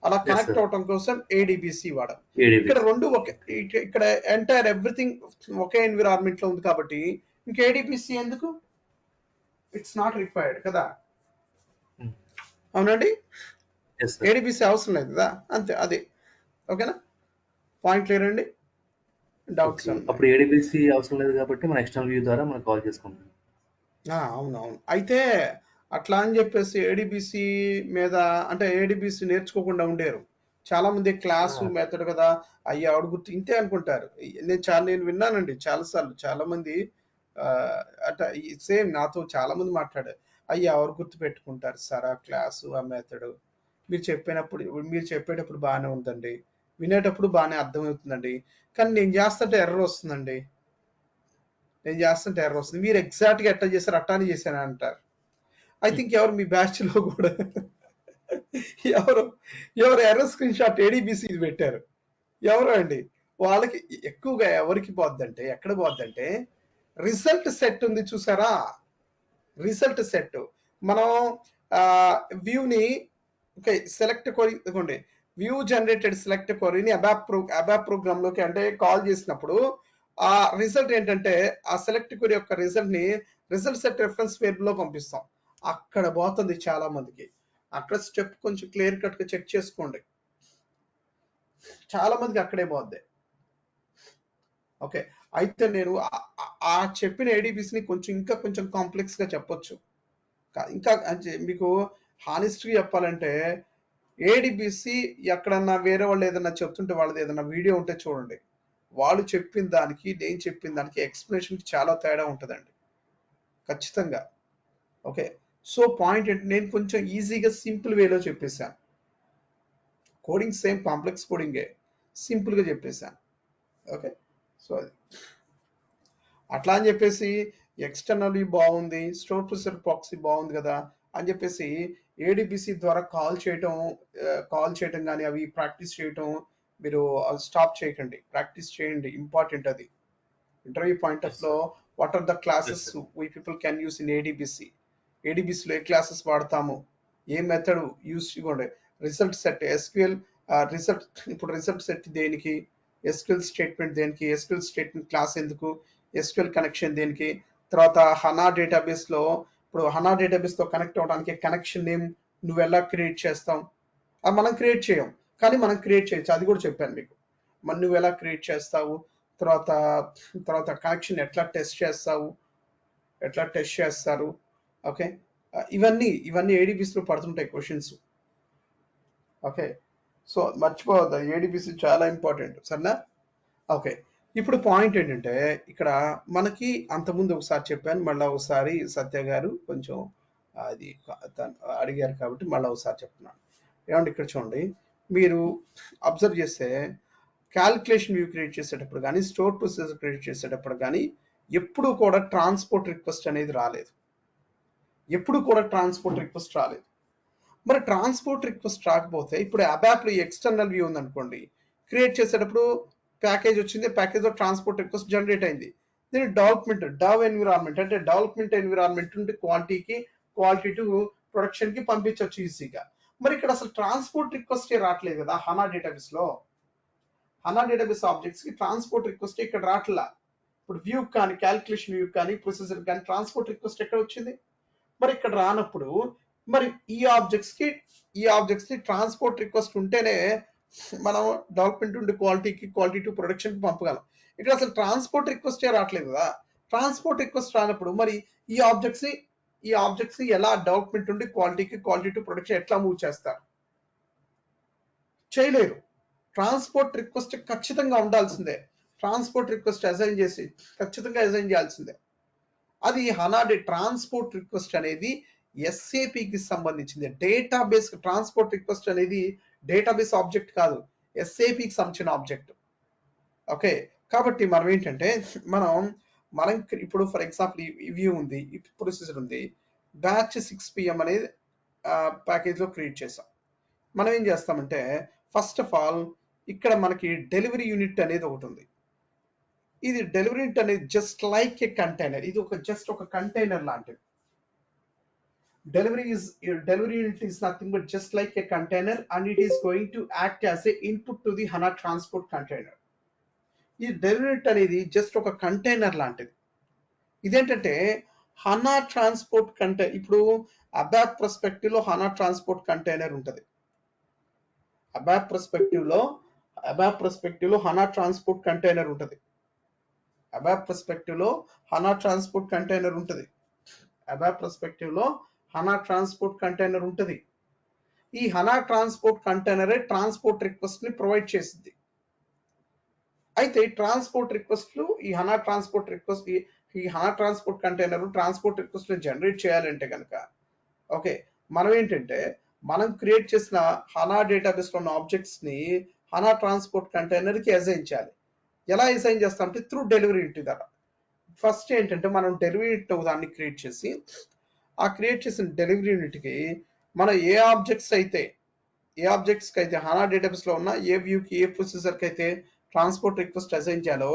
అలా కనెక్ట్ అవటం కోసం ADBC వాడాలి. ఇక్కడ రెండు ఇక్కడ ఎంటైర్ ఎవ్రీథింగ్ ఒకే ఎన్విరాన్మెంట్ లో ఉంది కాబట్టి ఇంకా ADBC ఎందుకు? ఇట్స్ నాట్ రిక్వైర్డ్ కదా. అవునండి, ADBC అవసరం లేదు కదా, అంతే. అదే ఓకేనా? పాయింట్ క్లియర్ అండి? డౌట్స్? అప్పుడు ADBC అవసరం లేదు కాబట్టి మన ఎక్స్టర్నల్ వ్యూ ద్వారా మనం కాల్ చేసుకుంటాం. అవునవును. అయితే అట్లా అని చెప్పేసి ADBC మీద అంటే ADBC నేర్చుకోకుండా ఉండేరు చాలా మంది. క్లాసు మెథడ్ కదా అయ్యా అడుగుతూ ఇంతే అనుకుంటారు. నేను విన్నానండి చాలాసార్లు, చాలా మంది అంటే సేమ్ నాతో చాలా మంది మాట్లాడారు. అయ్యా ఎవరు గుర్తు పెట్టుకుంటారు సార్ ఆ క్లాసు ఆ మెథడ్? మీరు చెప్పేటప్పుడు బాగానే ఉందండి, వినేటప్పుడు బాగానే అర్థమవుతుందండి, కానీ నేను చేస్తుంటే ఎర్రర్ వస్తుందండి, మీరు ఎగ్జాక్ట్గా ఎట్లా చేశారు అట్టానే చేశాను అంటారు. ఐ థింక్ ఎవరు మీ బ్యాచ్ లో కూడా ఎవరు ఎర్రర్ స్క్రీన్ షాట్ ADBC ఇది పెట్టారు. ఎవరు అండి? వాళ్ళకి ఎక్కువగా ఎవరికి పోద్దంటే ఎక్కడ పోద్దంటే రిజల్ట్ సెట్ ఉంది చూసారా, రిజల్ట్ సెట్ మనం వ్యూని ఓకే సెలెక్ట్ ఇదిగోండి వ్యూ జనరేటెడ్ సెలెక్ట్ క్వరీని అబాప్ ప్రోగ్రామ్ లోకి అంటే కాల్ చేసినప్పుడు ఆ రిజల్ట్ ఏంటంటే ఆ సెలెక్ట్ క్వరీ యొక్క రిజల్ట్ ని రిజల్ట్ సెట్ రెఫరెన్స్ వేరియబుల్ లో పంపిస్తాం. అక్కడ పోతుంది చాలా మందికి. అక్కడ స్టెప్ కొంచెం క్లియర్ కట్ గా చెక్ చేసుకోండి. చాలా మందికి అక్కడే పోద్ది. ఓకే, అయితే నేను ఆ చెప్పిన ADBs ని ఇంకా కొంచెం కాంప్లెక్స్ గా చెప్పొచ్చు. ఇంకా మీకు హానెస్ట్గా చెప్పాలంటే ADBC ఎక్కడన్నా వేరే వాళ్ళు ఏదన్నా చెప్తుంటే వాళ్ళది ఏదన్నా వీడియో ఉంటే చూడండి. వాళ్ళు చెప్పిన దానికి నేను చెప్పిన దానికి ఎక్స్ప్లెనేషన్ చాలా తేడా ఉంటుందండి ఖచ్చితంగా. ఓకే, సో పాయింట్ ఏంటి, నేను కొంచెం ఈజీగా సింపుల్ వేలో చెప్పేశాను. కోడింగ్ సేమ్ కాంప్లెక్స్ కోడింగే, సింపుల్ గా చెప్పేశాను. ఓకే, సో అది అట్లా అని చెప్పేసి ఎక్స్టర్నల్ బాగుంది, స్టోర్ ప్రొసెసర్ ప్రాక్సీ బాగుంది కదా అని చెప్పేసి ADBC ద్వారా కాల్ చేయటం కానీ అవి ప్రాక్టీస్ చేయటం మీరు స్టాప్ చేయకండి. ప్రాక్టీస్ చేయండి, ఇంపార్టెంట్ అది. ఇంటర్వ్యూ పాయింట్ ఆఫ్ లో what are the classes we people can use in ADBC లో ఏ క్లాసెస్ వాడతాము, ఏ మెథడ్ యూస్ ఇవ్వండి. రిజల్ట్ సెట్ SQL ఇప్పుడు రిజల్ట్ సెట్ దేనికి, SQL స్టేట్మెంట్ దేనికి, SQL స్టేట్మెంట్ క్లాస్ ఎందుకు, SQL కనెక్షన్ దేనికి, తర్వాత హనా డేటాబేస్ లో ఇప్పుడు హనా డేటాబేస్ తో కనెక్ట్ అవడానికి కనెక్షన్ నేమ్ నువ్వు ఎలా క్రియేట్ చేస్తాం, అది మనం క్రియేట్ చేయం కానీ మనం క్రియేట్ చేయొచ్చు, అది కూడా చెప్పాను మీకు. మరి నువ్వు ఎలా క్రియేట్ చేస్తావు, తర్వాత కనెక్షన్ ఎట్లా టెస్ట్ చేస్తారు. ఓకే, ఇవన్నీ ADBC లో పడుతుంటాయి క్వశ్చన్స్. ఓకే, సో మర్చిపోవద్దు, ADBC చాలా ఇంపార్టెంట్, సరేనా? ఓకే, ఇప్పుడు పాయింట్ ఏంటంటే ఇక్కడ మనకి అంతకుముందు ఒకసారి చెప్పాను, మళ్ళీ ఒకసారి సత్య గారు కొంచెం అది అడిగారు కాబట్టి మళ్ళీ ఒకసారి చెప్తున్నాను. ఏమంటే ఇక్కడ చూడండి, మీరు అబ్జర్వ్ చేస్తే క్యాల్కులేషన్ వ్యూ క్రియేట్ చేసేటప్పుడు కానీ స్టోర్ ప్రొసెసర్ క్రియేట్ చేసేటప్పుడు కానీ ఎప్పుడు కూడా ట్రాన్స్పోర్ట్ రిక్వెస్ట్ అనేది రాలేదు. మరి ట్రాన్స్పోర్ట్ రిక్వెస్ట్ రాకపోతే ఇప్పుడు అబాప్ లో ఎక్స్టర్నల్ వ్యూ ఉందనుకోండి, క్రియేట్ చేసేటప్పుడు ప్యాకేజ్ వచ్చింది, ప్యాకేజ్ లో ట్రాన్స్పోర్ట్ రిక్వెస్ట్ జనరేట్ అయింది. దీని డవ్ ఎన్విరాన్మెంట్ అంటే డెవలప్మెంట్ ఎన్విరాన్మెంట్ నుండి క్వాలిటీ టు ప్రొడక్షన్ కి పంపించవచ్చు ఈజీగా. మరి ఇక్కడ అసలు ట్రాన్స్పోర్ట్ రిక్వెస్ట్ రావట్లేదు కదా హనా డేటాబేస్ లో. హనా డేటాబేస్ ఆబ్జెక్ట్స్ కి ట్రాన్స్పోర్ట్ రిక్వెస్ట్ ఇక్కడ రావట్లా. ఇప్పుడు వ్యూ కానీ క్యాల్కులేషన్ వ్యూ కానీ ప్రొసెసర్ కానీ ట్రాన్స్పోర్ట్ రిక్వెస్ట్ ఎక్కడ వచ్చింది? మరి ఇక్కడ రానప్పుడు మరి ఈ ఆబ్జెక్ట్స్ కి ట్రాన్స్పోర్ట్ రిక్వెస్ట్ ఉంటేనే మనం డెవలప్మెంట్ నుండి క్వాలిటీ టు ప్రొడక్షన్ కి పంపగలం. ఇక్కడ అసలు ట్రాన్స్పోర్ట్ రిక్వెస్ట్ రావట్లేదు కదా. ట్రాన్స్పోర్ట్ రిక్వెస్ట్ రానప్పుడు మరి ఈ ఆబ్జెక్ట్స్ ని ఎలా డెవలప్మెంట్ నుండి క్వాలిటీ టు ప్రొడక్షన్ ఎట్లా మూవ్ చేస్తారు? చేయలేరు. ట్రాన్స్పోర్ట్ రిక్వెస్ట్ ఖచ్చితంగా ఉండాల్సిందే. ట్రాన్స్పోర్ట్ రిక్వెస్ట్ ఖచ్చితంగా అసైన్ చేయాల్సిందే. అది ట్రాన్స్పోర్ట్ రిక్వెస్ట్ అనేది SAP కి సంబంధించింది. డేటాబేస్ ట్రాన్స్పోర్ట్ రిక్వెస్ట్ అనేది డేటాబేస్ ఆబ్జెక్ట్ కాదు, SAP కి సంబంధించిన ఆబ్జెక్ట్. ఓకే, కాబట్టి మనం ఏంటంటే మనం ఇప్పుడు ఫర్ ఎగ్జాంపుల్ ఈ వ్యూ ఉంది, ఈ ప్రొసెసర్ ఉంది, బ్యాచ్ 6 PM అనేది ప్యాకేజ్ లో క్రియేట్ చేసాం. మనం ఏం చేస్తామంటే ఫస్ట్ ఆఫ్ ఆల్ ఇక్కడ మనకి డెలివరీ యూనిట్ అనేది ఒకటి ఉంది. ఇది డెలివరీ యూనిట్ అనేది జస్ట్ లైక్ ఏ కంటైనర్, ఇది జస్ట్ ఒక కంటైనర్ లాంటిది. Delivery unit is nothing but just like a container, and it is going to act as a input to the HANA transport container. ఈ delivery unit అనేది జస్ట్ ఒక కంటైనర్ లాంటిది. ఇదేంటంటే HANA ట్రాన్స్పోర్ట్ కంటైనర్. ఇప్పుడు అబాప్ పర్స్పెక్టివ్ లో HANA ట్రాన్స్పోర్ట్ కంటైనర్ ఉంటుంది. అబాప్ పర్స్పెక్టివ్ లో HANA ట్రాన్స్పోర్ట్ కంటైనర్ ఉంటుంది. అబాప్ పర్స్పెక్టివ్ లో HANA ట్రాన్స్పోర్ట్ కంటైనర్ ఉంటుంది. HANA ట్రాన్స్పోర్ట్ కంటైనర్ ఉంటుంది. ఈ HANA transport container transport request ని ప్రొవైడ్ చేసింది. అయితే ట్రాన్స్పోర్ట్ రిక్వెస్ట్లు ఈ HANA transport container transport request ని జనరేట్ చేయాలంటే కనుక ఓకే, మనం ఏంటంటే మనం క్రియేట్ చేసిన HANA డేటాబేస్ లో ఉన్న ఆబ్జెక్ట్స్ ని HANA ట్రాన్స్పోర్ట్ కంటైనర్ కి అసైన్ చేయాలి. ఎలా అసైన్ చేస్తామంటే త్రూ డెలివరీ యూనిట్ ద్వారా. ఫస్ట్ ఏంటంటే మనం డెలివరీ యూనిట్ దాన్ని క్రియేట్ చేసి ఆ క్రియేట్ చేసిన డెలివరీ యూనిట్ కి మనం ఏ ఆబ్జెక్ట్స్ అయితే HANA డేటాబేస్ లో ఉన్న ఏ వ్యూ కి ఏ ప్రొసెసర్ కి అయితే ట్రాన్స్పోర్ట్ రిక్వెస్ట్ అసైన్ చేయాలో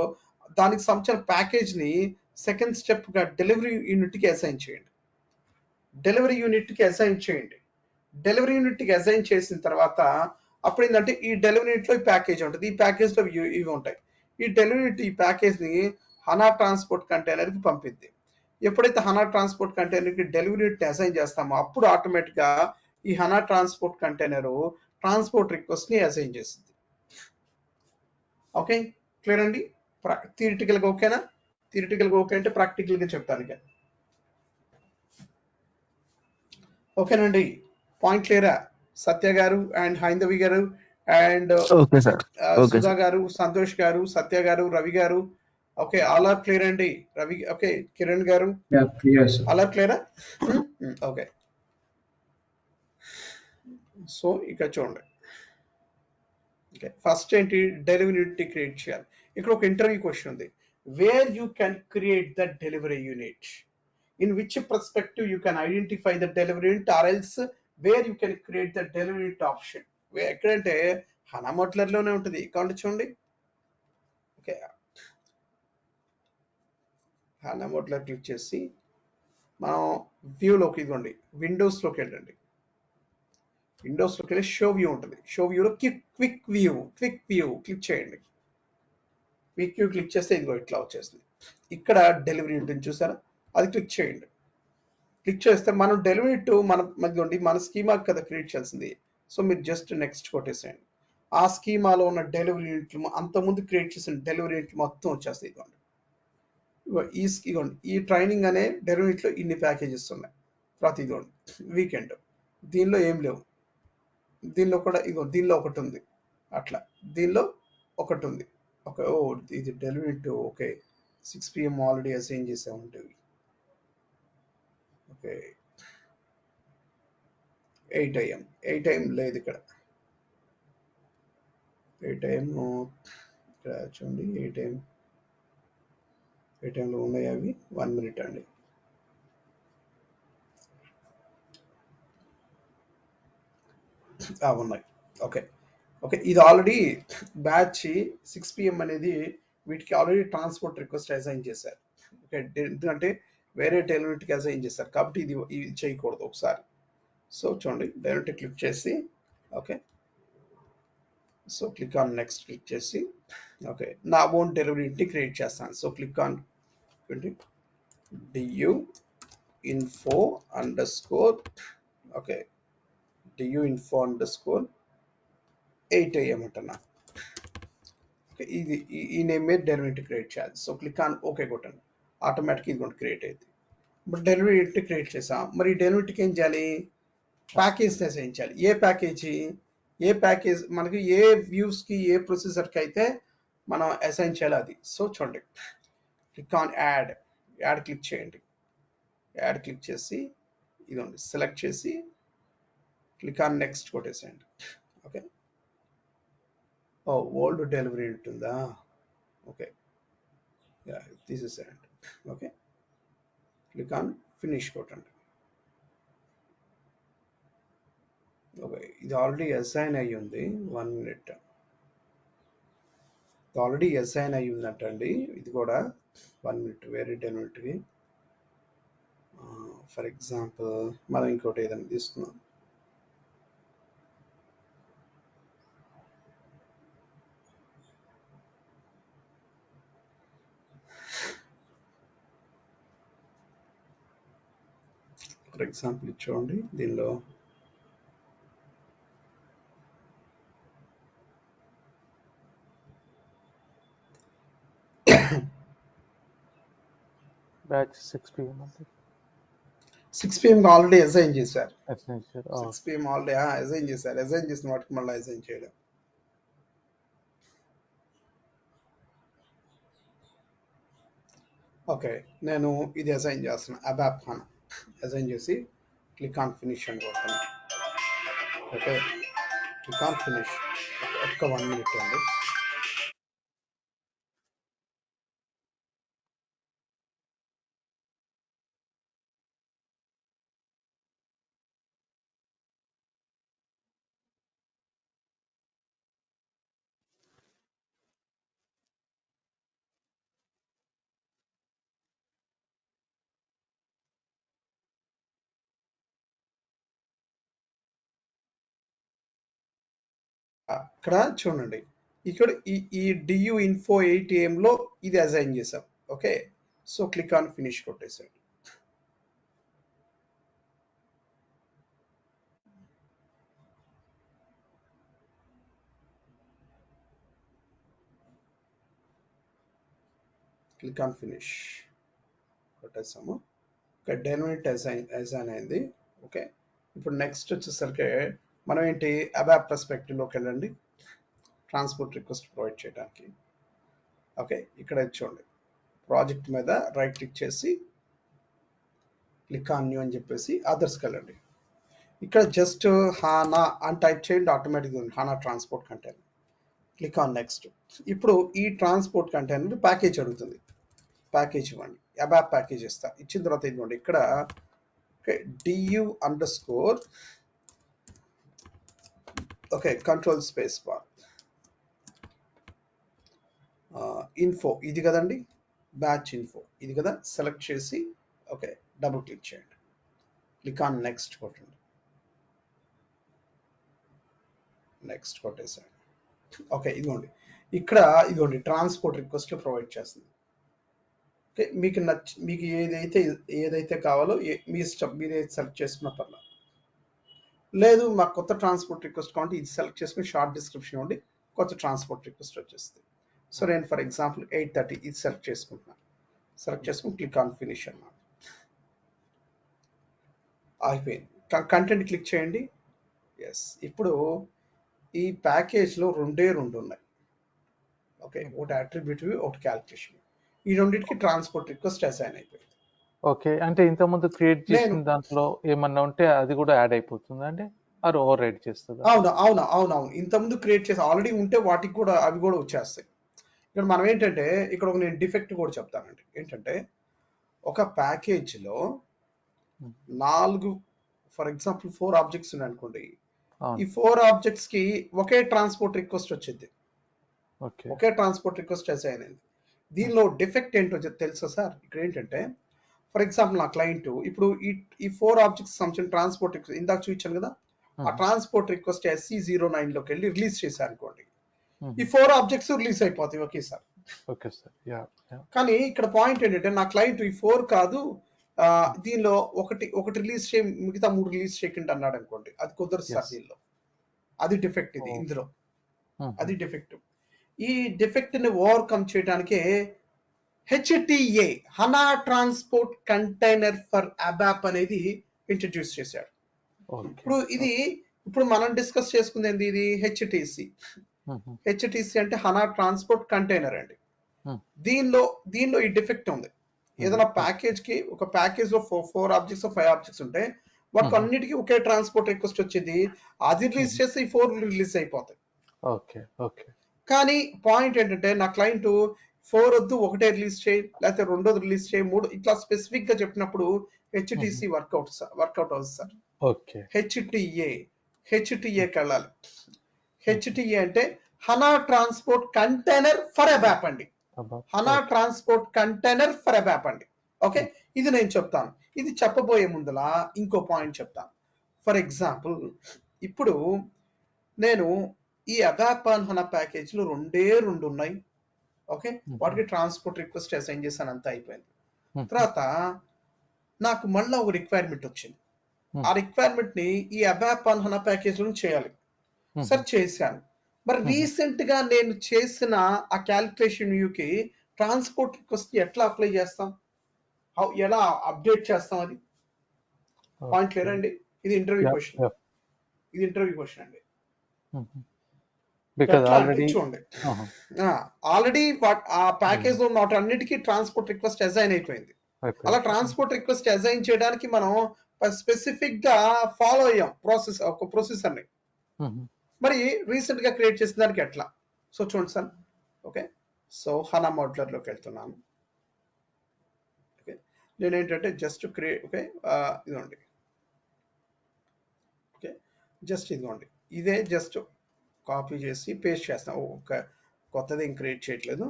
దానికి సంబంధించిన ప్యాకేజ్ ని సెకండ్ స్టెప్ గా డెలివరీ యూనిట్ కి అసైన్ చేయండి. డెలివరీ యూనిట్ కి అసైన్ చేసిన తర్వాత అప్పుడు ఏంటంటే ఈ డెలివరీ యూనిట్లో ఈ ప్యాకేజ్ ఉంటుంది, ఈ ప్యాకేజ్లో ఇవి ఉంటాయి. ఈ డెలివరీ యూనిట్ ఈ ప్యాకేజ్ని హనా ట్రాన్స్పోర్ట్ కంటైనర్కి పంపిద్ది. ఎప్పుడైతే హనా ట్రాన్స్పోర్ట్ కంటైనర్కి డెలివరీ యూనిట్ అసైన్ చేస్తామో అప్పుడు ఆటోమేటిక్గా ఈ హనా ట్రాన్స్పోర్ట్ కంటైనర్ ట్రాన్స్పోర్ట్ రిక్వెస్ట్ని అసైన్ చేస్తుంది. ఓకే, క్లియర్ అండి? థియరిటికల్గా ఓకేనా? థియరిటికల్గా ఓకే అంటే ప్రాక్టికల్గా చెప్తాను ఇక. ఓకేనండి, పాయింట్ క్లియరా? సత్య గారు అండ్ హైందవి గారు and okay sir. Okay Sudha sir. గారు, సంతోష్ గారు, సత్య గారు, రవి గారు. ఓకే, ఆల్ ఆర్ క్లియర్ అండి. రవి, ఓకే, కిరణ్ గారు, Yeah, clear, sir. All are క్లియరా? ఓకే, సో ఇక చూడండి. ఓకే, ఫస్ట్ ఏంటి, డెలివరీ యూనిట్ క్రియేట్ చేయాలి. ఇక్కడ ఒక ఇంటర్వ్యూ క్వశ్చన్ ఉంది. Where you can create the delivery unit, in which perspective you can identify the delivery unit or else where you can create the delivery unit option. ఎక్కడంటే హనా మోట్లర్లోనే ఉంటుంది. కాండి చూడండి. ఓకే, హనా మోట్లర్ క్లిక్ చేసి మనం వ్యూలోకి, ఇదిగోండి విండోస్లోకి వెళ్ళండి. విండోస్లోకి వెళ్ళి షో వ్యూ ఉంటుంది. షో వ్యూలో క్విక్ వ్యూ క్లిక్ చేయండి. క్విక్ వ్యూ క్లిక్ చేస్తే ఇదిగో ఇట్లా వచ్చేస్తుంది. ఇక్కడ డెలివరీ ఉంటుంది చూసారా, అది క్లిక్ చేయండి. క్లిక్ చేస్తే మనం డెలివరీ టు మన స్కీమా కదా క్రియేట్ చేయాల్సింది. సో మీరు జస్ట్ నెక్స్ట్ కొట్టేసేయండి. ఆ స్కీమాలో ఉన్న డెలివరీ యూనిట్లు, అంతకుముందు క్రియేట్ చేసిన డెలివరీ యూనిట్లు మొత్తం వచ్చేస్తాయి. ఇదిగోండి, ఇదిగోండి ఈ ట్రైనింగ్ అనే డెలివరీ యూనిట్లో ఇన్ని ప్యాకేజెస్ ఉన్నాయి. తర్వాత ఇదిగోండి వీకెండ్, దీనిలో ఏం లేవు. దీనిలో కూడా ఇదిగో దీనిలో ఒకటి ఉంది, అట్లా దీనిలో ఒకటి ఉంది. ఓకే, ఓ ఇది delivery to, okay 6 PM already assign చేసాము. ఓకే 8 AM లేదు ఇక్కడ. 8 AM ఇక్కడ చూడండి. 8 AMలో ఉన్నాయి అవి. 1 minute అండి. ఉన్నాయి. ఓకే, ఓకే, ఇది ఆల్రెడీ బ్యాచ్ 6 PM అనేది వీటికి ఆల్రెడీ ట్రాన్స్పోర్ట్ రిక్వెస్ట్ అసైన్ చేశారు. ఓకే, ఎందుకంటే వేరే డెలివరీకి అసైన్ చేశారు కాబట్టి ఇది చేయకూడదు ఒకసారి. సో చూడండి, డైరెక్ట్ క్లిక్ చేసి, okay, so click on next click చేసి, ఓకే నా ఓన్ డెలివరీని క్రియేట్ చేస్తాను. So click on du info underscore, okay du info underscore 8 AM అంటున్నా. ఓకే, ఇది ఈ నేమ్ మీద డెలివరీ క్రియేట్ చేయాలి. సో క్లిక్ ఆన్ ఓకే కొట్టండి. ఆటోమేటిక్ ఇది కూడా క్రియేట్ అయింది. ఇప్పుడు డెలివరీ క్రియేట్ చేసాం. మరి డెలివరీకి ఏం చేయాలి, ప్యాకేజ్ అసైన్ చేయాలి. ఏ ప్యాకేజ్ మనకి ఏ వ్యూస్కి ఏ ప్రొసెసర్కి అయితే మనం అసైన్ చేయాలి అది. సో చూడండి, క్లిక్ ఆన్ యాడ్ క్లిక్ చేయండి. యాడ్ క్లిక్ చేసి ఇదండి సెలెక్ట్ చేసి క్లిక్ ఆన్ నెక్స్ట్ కొట్టేసేయండి. ఓకే, ఓ ఓల్డ్ డెలివరీ ఉంటుందా, ఓకే తీసేసేయండి. ఓకే, క్లిక్ ఆన్ ఫినిష్ కొట్టండి. ఓకే, ఇది ఆల్రెడీ అసైన్ అయ్యి ఉంది. 1 minute, ఆల్రెడీ అసైన్ అయ్యి ఉందంటండి. ఇది కూడా 1 minute వేరే డెలివరీకి. ఫర్ ఎగ్జాంపుల్ మనం ఇంకోటి ఏదైనా తీసుకున్నాం. ఫర్ ఎగ్జాంపుల్ ఇది చూడండి, దీనిలో బ్యాచ్ 6 PM అంటే 6 PM ఆల్రెడీ అసైన్ చేశారు. ఎసెన్షియల్. 6 PM ఆల్రెడీ అసైన్ చేశారు. అసైన్ చేసిన వాటికి మళ్ళీ అసైన్ చేయడం. ఓకే, నేను ఇది అసైన్ చేస్తున్నా. అబాప్ ఖాన్ అసైన్ చేసి క్లిక్ ఆన్ ఫినిష్ అని కొడతాను. Okay, click on finish. ఒక్క 1 minute అండి. అక్కడ చూడండి, ఇక్కడ ఈ డియు ఇన్ఫో 8am లో ఇది అసైన్ చేసాం. Okay, so click on finish కొట్టేసాడు. క్లిక్ ఆన్ ఫినిష్ కొట్టేసాము. ఓకే, డైనమిక్ అసైన్ అయింది. ఓకే, ఇప్పుడు నెక్స్ట్ వచ్చేసరికి మనం ఏంటి అబాప్ పర్స్పెక్టివ్లోకి వెళ్ళండి, ట్రాన్స్పోర్ట్ రిక్వెస్ట్ ప్రొవైడ్ చేయడానికి. ఓకే, ఇక్కడ చూడండి, ప్రాజెక్ట్ మీద రైట్ క్లిక్ చేసి క్లిక్ ఆన్ న్యూ అని చెప్పేసి అదర్స్కి వెళ్ళండి. ఇక్కడ జస్ట్ హానా అని టైప్ చేయండి, ఆటోమేటిక్గా ఉంది HANA transport container. Click on next. ఇప్పుడు ఈ ట్రాన్స్పోర్ట్ కంటైనర్ ప్యాకేజ్ అడుగుతుంది, ప్యాకేజ్ ఇవ్వండి, అబాప్ ప్యాకేజ్ ఇస్తా. ఇచ్చిన తర్వాత ఇదిగోండి ఇక్కడ DU underscore okay control space bar info ఇది కదండి, బ్యాచ్ ఇన్ఫో ఇది కదా, సెలెక్ట్ చేసి ఓకే డబుల్ క్లిక్ చేయండి, క్లిక్ ఆన్ నెక్స్ట్ కొట్టండి, నెక్స్ట్ కొట్టేసాడు. ఓకే, ఇదిగోండి ఇక్కడ ఇదిగోండి ట్రాన్స్పోర్ట్ రిక్వెస్ట్ ప్రొవైడ్ చేస్తుంది. ఓకే, మీకు ఏదైతే కావాలో మీ ఇష్టం, మీరు ఏది సెలెక్ట్ చేసుకున్న పర్లేదు. లేదు మాకు కొత్త ట్రాన్స్పోర్ట్ రిక్వెస్ట్ కావాలంటే ఇది సెలెక్ట్ చేసుకుని షార్ట్ డిస్క్రిప్షన్ ఉండి కొత్త ట్రాన్స్పోర్ట్ రిక్వెస్ట్ వచ్చేస్తుంది. సో నేను ఫర్ ఎగ్జాంపుల్ 8:30 ఇది సెలెక్ట్ చేసుకుంటున్నాను. సెలెక్ట్ చేసుకుని క్లిక్ ఆన్ ఫినిష్ అన్నమాట. అయిపోయింది. కంటెంట్ క్లిక్ చేయండి. ఎస్, ఇప్పుడు ఈ ప్యాకేజ్లో రెండు ఉన్నాయి. ఓకే, ఒకటి అట్రిబ్యూటివ్, ఒకటి క్యాల్కులేషన్. ఈ రెండింటికి ట్రాన్స్పోర్ట్ రిక్వెస్ట్ అసైన్ అయిపోయింది. ఓకే, అంటే ఇంతకుముందు క్రియేట్ చేసిన దాంట్లో ఏమన్నా ఉంటే అది కూడా యాడ్ అయిపోతుంది అంటే అది ఓవర్ రైడ్ చేస్తుంది. అవును. ఇంతకుముందు క్రియేట్ చేసి ఆల్రెడీ ఉంటే వాటికి కూడా అవి కూడా వచ్చేస్తాయి. ఇక్కడ మనం ఏంటంటే ఇక్కడ ఒక నేను డిఫెక్ట్ కూడా చెప్తానండి. ఏంటంటే ఒక ప్యాకేజ్లో 4 ఫర్ ఎగ్జాంపుల్ 4 ఆబ్జెక్ట్స్ ఉన్నాయి అనుకోండి. ఈ 4 ఆబ్జెక్ట్స్ కి ఒకే ట్రాన్స్పోర్ట్ రిక్వెస్ట్ వచ్చింది, ఒకే ట్రాన్స్పోర్ట్ రిక్వెస్ట్ అసైన్ అయింది. దీనిలో డిఫెక్ట్ ఏంటో తెలుసా సార్? ఇక్కడ ఏంటంటే ఫర్ ఎగ్జాంపుల్ నా క్లయింట్ ఇప్పుడు ఈ 4 ఆబ్జెక్ట్స్ సంబంధించిన ట్రాన్స్పోర్ట్ రిక్వెస్ట్ ఇందాక చూపించాను కదా, ఆ ట్రాన్స్పోర్ట్ రిక్వెస్ట్ SC09 లోకి వెళ్ళి రిలీజ్ చేశారు అనుకోండి, ఈ 4 ఆబ్జెక్ట్స్ రిలీజ్ అయిపోతాయి ఒకేసారి. కానీ ఇక్కడ పాయింట్ ఏంటంటే నా క్లయింట్ ఈ 4 కాదు దీనిలో ఒకటి రిలీజ్ చేయ, మిగతా 3 రిలీజ్ చేయకుండా అన్నాడు అనుకోండి, అది కుదరదు సార్. దీనిలో అది డిఫెక్ట్, ఇది ఇందులో అది డిఫెక్ట్. ఈ డిఫెక్ట్ ని ఓవర్కమ్ చేయడానికే HTA హనా ట్రాన్స్పోర్ట్ కంటైనర్ ఫర్ అబాప్ అనేది ఇంట్రడ్యూస్ చేశాడు. ఇప్పుడు మనం డిస్కస్ చేసుకుంది ఏంది, ఇది HTC అంటే హనా ట్రాన్స్పోర్ట్ కంటైనర్ అండి. దీనిలో ఈ డిఫెక్ట్ ఉంది. ఏదైనా ప్యాకేజ్ కి ఒక ప్యాకేజ్ లో 4 ఆబ్జెక్ట్స్ 5 ఆబ్జెక్ట్స్ ఉంటే వాటికి అన్నిటికీ ఒకే ట్రాన్స్పోర్ట్ రిక్వెస్ట్ వచ్చింది, అది రిలీజ్ చేస్తే ఈ 4 రిలీజ్ అయిపోతాయి. కానీ పాయింట్ ఏంటంటే నా క్లయింట్ 4 వద్దు, ఒకటే రిలీజ్ చేయి, లేకపోతే 2వ రిలీజ్ చేయి, 3 ఇట్లా స్పెసిఫిక్ గా చెప్పినప్పుడు HTC వర్కౌట్ అవుతుంది సార్. HTAకి వెళ్ళాలి. HTA అంటే హనా ట్రాన్స్పోర్ట్ కంటైనర్ ఫర్ అబాప్ అండి, హనా ట్రాన్స్పోర్ట్ కంటైనర్ ఫర్ అబాప్ అండి. ఓకే, ఇది నేను చెప్తాను. ఇది చెప్పబోయే ముందులా ఇంకో పాయింట్ చెప్తాను. ఫర్ ఎగ్జాంపుల్ ఇప్పుడు నేను ఈ అబాప్ ఆన్ హనా ప్యాకేజ్ లో 2 ఉన్నాయి. ఓకే, వాటికి ట్రాన్స్పోర్ట్ రిక్వెస్ట్ అసైన్ చేశాను, అంతా అయిపోయింది. తర్వాత నాకు మళ్ళీ ఒక రిక్వైర్మెంట్ వచ్చింది. ఆ రిక్వైర్మెంట్ ని ఈ అబాప్ ఆన్ హనా ప్యాకేజ్ లో చేయాలి. సర్చ్ చేశాను. మరి రీసెంట్ గా నేను చేసిన ఆ క్యాలిక్యులేషన్ వ్యూకి ట్రాన్స్పోర్ట్ రిక్వెస్ట్ ఎట్లా అప్లై చేస్తాం, ఎలా అప్డేట్ చేస్తాం, అది పాయింట్ క్లియర్ అండి. ఇది ఇంటర్వ్యూ క్వశ్చన్ అండి. చూడండి, ఆల్రెడీ ఆ ప్యాకేజ్ లో ఉన్న అన్నిటికీ ట్రాన్స్పోర్ట్ రిక్వెస్ట్ అసైన్ అయిపోయింది. అలా ట్రాన్స్పోర్ట్ రిక్వెస్ట్ అసైన్ చేయడానికి మనం స్పెసిఫిక్ గా ఫాలో అయ్యాం ఒక ప్రొసెసర్ ని. మరి రీసెంట్ గా క్రియేట్ చేసిన దానికి ఎట్లా? సో చూడండి సార్. ఓకే, సో హనా మోడ్యులర్ లోకి వెళ్తున్నాను. ఓకే, నేను ఏంటంటే జస్ట్ క్రియేట్, ఓకే ఇదిగోండి, ఓకే జస్ట్ ఇదిగోండి, ఇదే జస్ట్ కాపీ చేసి పేస్ట్ చేస్తాం. ఒక కొత్తది ఏం క్రియేట్ చేయట్లేదు,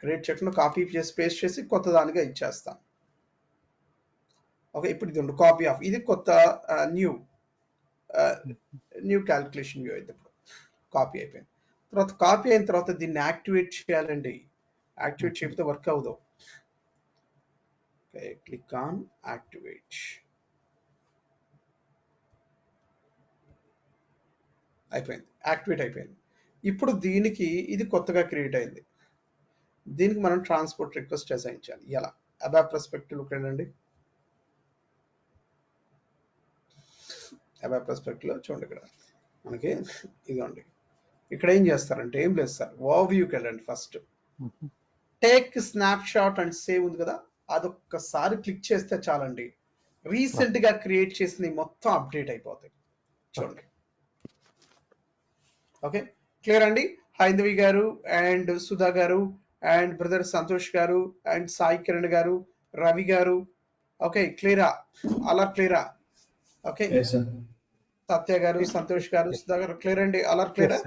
క్రియేట్ చేయకుండా కాపీ చేసి పేస్ట్ చేసి కొత్త దానిగా ఇచ్చేస్తాం. ఓకే, ఇప్పుడు ఇది కాపీ ఆఫ్, ఇది కొత్త న్యూ క్యాల్కులేషన్ వ్యూ అయితే. కాపీ అయిపోయింది. తర్వాత కాపీ అయిన తర్వాత దీన్ని యాక్టివేట్ చేయాలండి. యాక్టివేట్ చేయకపోతే వర్క్ అవ్వదు. Okay, click on activate. అయిపోయింది, యాక్టివేట్ అయిపోయింది. ఇప్పుడు దీనికి ఇది కొత్తగా క్రియేట్ అయింది. దీనికి మనం ట్రాన్స్పోర్ట్ రిక్వెస్ట్ అసైన్ చేయాలి. ఎలా? అబాప్ పర్స్పెక్టివ్లోకి వెళ్ళండి. అబాప్ పర్స్పెక్టివ్లో చూడండి, ఇక్కడ మనకి ఇదిగోండి. ఇక్కడ ఏం చేస్తారంటే ఏం లేదు సార్, ఓవర్వ్యూకి వెళ్ళండి. First take snap shot and save ఉంది కదా, అదొక్కసారి క్లిక్ చేస్తే చాలండి. రీసెంట్ గా క్రియేట్ చేసిన మొత్తం అప్డేట్ అయిపోతాయి. చూడండి. ఓకే, క్లియర్ అండి. హైందవి గారు అండ్ సుధా గారు అండ్ బ్రదర్ సంతోష్ గారు అండ్ సాయి కిరణ్ గారు, రవి గారు, ఓకే క్లియరా? అలా క్లియరా? ఓకే, సత్య గారు, సంతోష్ గారు, సుధా గారు, క్లియర్ అండి? అలా క్లియరా?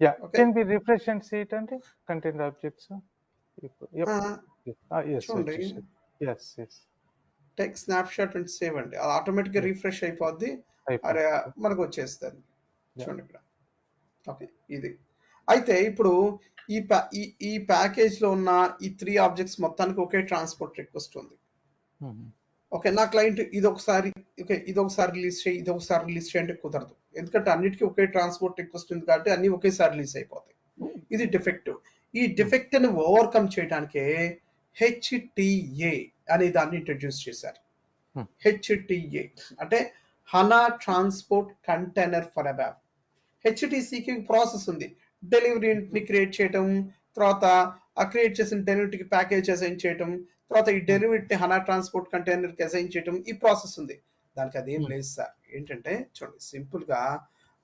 Yeah, can we refresh and see it and contain the objects? Yep. Yes, చూడండి. yes. Take snap shot and save అండి, అది ఆటోమేటిక్ గా రిఫ్రెష్ అయిపోద్ది. అరే మనకు వచ్చేస్తుంది. చూడండి ఇక్కడ. ఓకే, ఇది అయితే ఇప్పుడు ఈ ప్యాకేజ్ లో ఉన్న ఈ 3 ఆబ్జెక్ట్స్ మొత్తానికి ఒకే ట్రాన్స్పోర్ట్ రిక్వెస్ట్ ఉంది. ఓకే, నా క్లయింట్ ఇదొకసారి రిలీజ్ చేయి, ఇదొకసారి రిలీజ్ చేయంటే కుదరదు. ఎందుకంటే అన్నిటికీ ఒకే ట్రాన్స్పోర్ట్ రిక్వెస్ట్ ఉంది కాబట్టి అన్ని ఒకేసారి రిలీజ్ అయిపోతాయి. ఇది డిఫెక్ట్. ఈ డిఫెక్ట్ ని ఓవర్కమ్ చేయడానికే HTA అనే దాన్ని ఇంట్రడ్యూస్ చేశారు. HTA అంటే హనా ట్రాన్స్పోర్ట్ కంటైనర్ ఫర్ అబాప్. HTCకి ప్రాసెస్ ఉంది. డెలివరీని క్రియేట్ చేయటం, తర్వాత ఆ క్రియేట్ చేసిన డెలివరీకి ప్యాకేజ్ అసైన్ చేయటం, తర్వాత ఈ డెలివరీని హనా ట్రాన్స్పోర్ట్ కంటైనర్కి అసైన్ చేయటం, ఈ ప్రాసెస్ ఉంది. దానికి అదేం లేదు సార్. ఏంటంటే చూడండి, సింపుల్ గా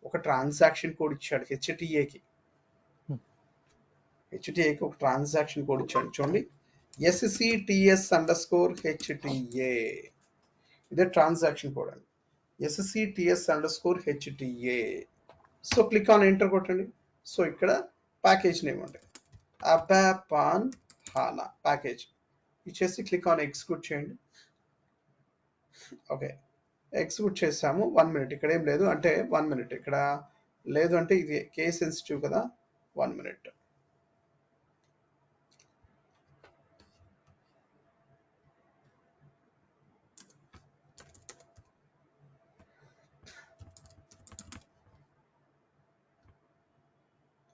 ఒక ట్రాన్సాక్షన్ కోడ్ ఇచ్చాడు HTAకి ఒక ట్రాన్సాక్షన్ కోడ్ ఇచ్చాడు. చూడండి, SCTS_HTA. ఇదే ట్రాన్సాక్షన్ కోడ్ అండి, SCTS_HTA. So click on enter కొట్టండి. సో ఇక్కడ ప్యాకేజ్ నేమ్ అండి అబాప్ ఆన్ హానా ప్యాకేజ్ ఇచ్చేసి క్లిక్ ఆన్ ఎగ్జిక్యూట్ చేయండి. ఓకే, ఎగ్జిక్యూట్ చేసాము. 1 minute. ఇక్కడ ఏం లేదు అంటే 1 minute. ఇక్కడ లేదు అంటే ఇది కేస్ సెన్సిటివ్ కదా. 1 minute.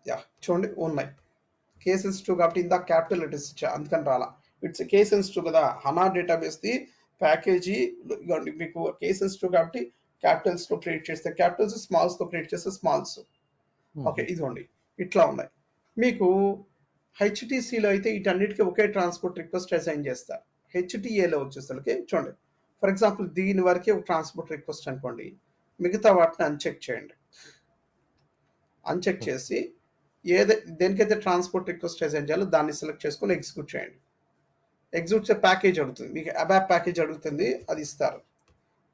యా, చూడండి ఉన్నాయి. కేస్ సెన్సిటివ్ కాబట్టి ఇందాక క్యాపిటల్ లెటర్స్ ఇచ్చా, అందుకని రాలా. ఇట్స్ కేస్ సెన్సిటివ్ కదా. హనా డేటాబేస్ ది ప్యాకేజీ మీకు కేస్ సెన్సిటివ్ కాబట్టి క్యాపిటల్స్ తో క్రియేట్ చేస్తే క్యాపిటల్స్, స్మాల్స్ తో క్రియేట్ చేస్తే స్మాల్స్. ఓకే, ఇదిగోండి ఇట్లా ఉన్నాయి. మీకు హెచ్టిసిలో అయితే వీటన్నిటికీ ఒకే ట్రాన్స్పోర్ట్ రిక్వెస్ట్ అసైన్ చేస్తారు. హెచ్టిఏలో వచ్చేసరికి చూడండి, ఫర్ ఎగ్జాంపుల్ దీని వరకే ఒక ట్రాన్స్పోర్ట్ రిక్వెస్ట్ అనుకోండి, మిగతా వాటిని అన్చెక్ చేయండి. అన్చెక్ చేసి దేనికైతే ట్రాన్స్పోర్ట్ రిక్వెస్ట్ అసైన్ చేయాలో దాన్ని సెలెక్ట్ చేసుకొని ఎగ్జిక్యూట్ చేయండి. ఎగ్జిక్యూట్ చేసే ప్యాకేజ్ అడుగుతుంది, మీకు అబాప్ ప్యాకేజ్ అడుగుతుంది, అది ఇస్తారు.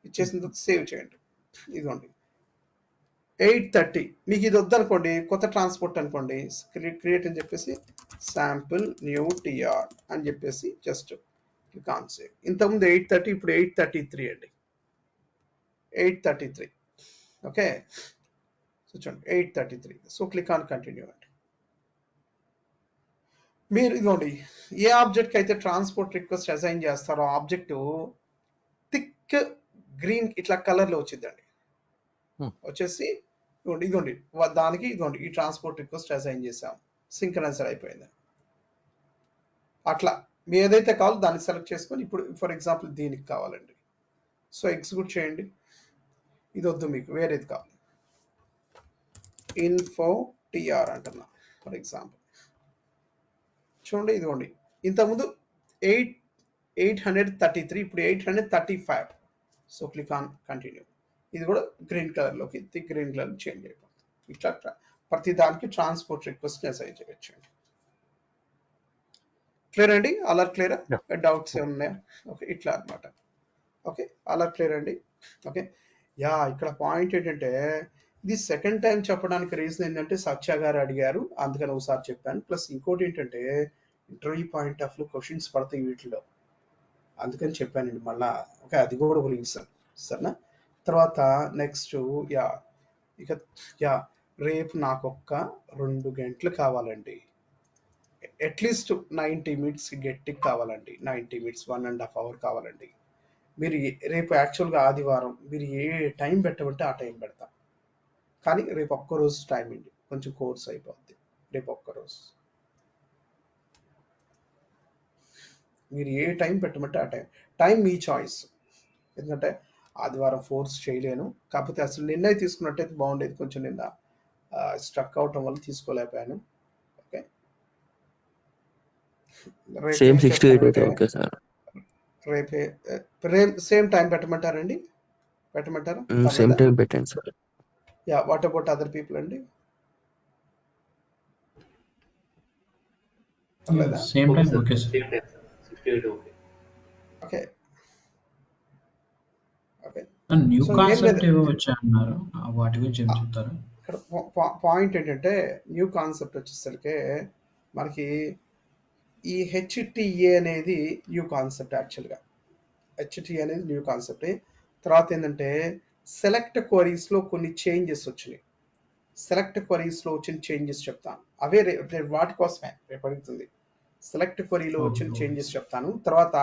ఇచ్చేసిన తర్వాత సేవ్ చేయండి. ఇదిగోండి 830. మీకు ఇది వద్దనుకోండి, కొత్త ట్రాన్స్పోర్ట్ అనుకోండి, క్రియేట్ అని చెప్పేసి శాంపుల్ న్యూ టిఆర్ అని చెప్పేసి జస్ట్ క్లిక్ ఆన్ సేవ్. ఇంతకుముందు 830, ఇప్పుడు 833 అండి. 833. ఓకే, సో చూడండి 833. సో క్లిక్ ఆన్ కంటిన్యూ అండి. మీరు ఇదిగోండి ఏ ఆబ్జెక్ట్ అయితే ట్రాన్స్పోర్ట్ రిక్వెస్ట్ అసైన్ చేస్తారో ఆబ్జెక్ట్ థిక్ గ్రీన్ ఇట్లా కలర్ లో వచ్చిందండి. వచ్చేసి ఇదిగోండి దానికి ఇదిగోండి ఈ ట్రాన్స్పోర్ట్ రిక్వెస్ట్ అసైన్ చేసాం, సింక్రనైజర్ అయిపోయింది. అట్లా మీ ఏదైతే కావాలో దాన్ని సెలెక్ట్ చేసుకొని ఇప్పుడు ఫర్ ఎగ్జాంపుల్ దీనికి కావాలండి. సో ఎగ్జిక్యూట్ చేయండి. ఇది వద్దు, మీకు వేరేది కావాలి, ఇన్ఫో టిఆర్ అంటున్నా ఫర్ ఎగ్జాంపుల్. చూడండి ఇదిగోండి ఇంతకుముందు 833, ఇప్పుడు 835. So click on continue. ఇది కూడా గ్రీన్ కలర్ లోకి థిక్ గ్రీన్ కలర్ చేంజ్ అయిపోతుంది. ఇట్లా ప్రతి దానికి ట్రాన్స్పోర్ట్ రిక్వెస్ట్ అసైన్ చేయొచ్చండి. క్లియర్ అండి? అలా క్లియరా? డౌట్స్ ఏమున్నాయా? ఓకే, ఇట్లా అనమాట. ఓకే, అలా క్లియర్ అండి. ఓకే, యా ఇక్కడ పాయింట్ ఏంటంటే ఇది సెకండ్ టైం చెప్పడానికి రీజన్ ఏంటంటే సత్య గారు అడిగారు, అందుకని ఒకసారి చెప్పాను. ప్లస్ ఇంకోటి ఏంటంటే interview point of view questions పడతాయి వీటిలో, అందుకని చెప్పానండి మళ్ళా. ఓకే, అది కూడా ఒక రీజన్. సరేనా? తర్వాత నెక్స్ట్ ఇక రేపు నాకు ఒక్క 2 గంటలు కావాలండి. అట్లీస్ట్ 90 మినిట్స్ గట్టికి కావాలండి. 90 మినిట్స్ 1.5 అవర్ కావాలండి. మీరు రేపు యాక్చువల్గా ఆదివారం మీరు ఏ టైం పెట్టమంటే ఆ టైం పెడతా. కానీ రేపు ఒక్కరోజు టైం అండి, కొంచెం కోర్స్ అయిపోద్ది. రేపు ఒక్కరోజు మీరు ఏ టైం పెట్టమంటే ఆ టైం మీ చాయిస్. ఎందుకంటే ఆదివారం ఫోర్స్ చేయలేను. కాకపోతే అసలు నిర్ణయం తీసుకున్నట్టయితే బాగుండేది. కొంచెం నిన్న స్ట్రక్ అవటం వల్ల తీసుకోలేకపోయాను. ఓకే, సేమ్ రేపు 6 to 8 అయితే చెప్తానంటే ఓకే సార్. రేపు సేమ్ టైం పెట్టమంటారండి? పెట్టమంటారా? సేమ్ పర్లేదా? టైం పెట్టండి sir. Yeah, what about other people అండి? పర్లేదా? Same okay time sir, okay sir. Same time sir, 6 to 8 okay. Okay okay. New so ఏం కాన్సెప్ట్ లేదు, ఏవో వచ్చాయన్నారు, వాటి గురించి ఏం చెప్తారు? ఇక్కడ పాయింట్ ఏంటంటే న్యూ కాన్సెప్ట్ వచ్చేసరికి మనకి ఈ హెచ్టిఏ అనేది న్యూ కాన్సెప్ట్. యాక్చువల్గా హెచ్టిఏ అనేది న్యూ కాన్సెప్ట్. తర్వాత ఏంటంటే సెలెక్ట్ క్వరీస్లో కొన్ని చేంజెస్ వచ్చినాయి. సెలెక్ట్ క్వరీస్లో వచ్చిన చేంజెస్ చెప్తాను. అవే వాటి కోసమే రేపు అడుగుతుంది. సెలెక్ట్ క్వరీలో వచ్చిన చేంజెస్ చెప్తాను. తర్వాత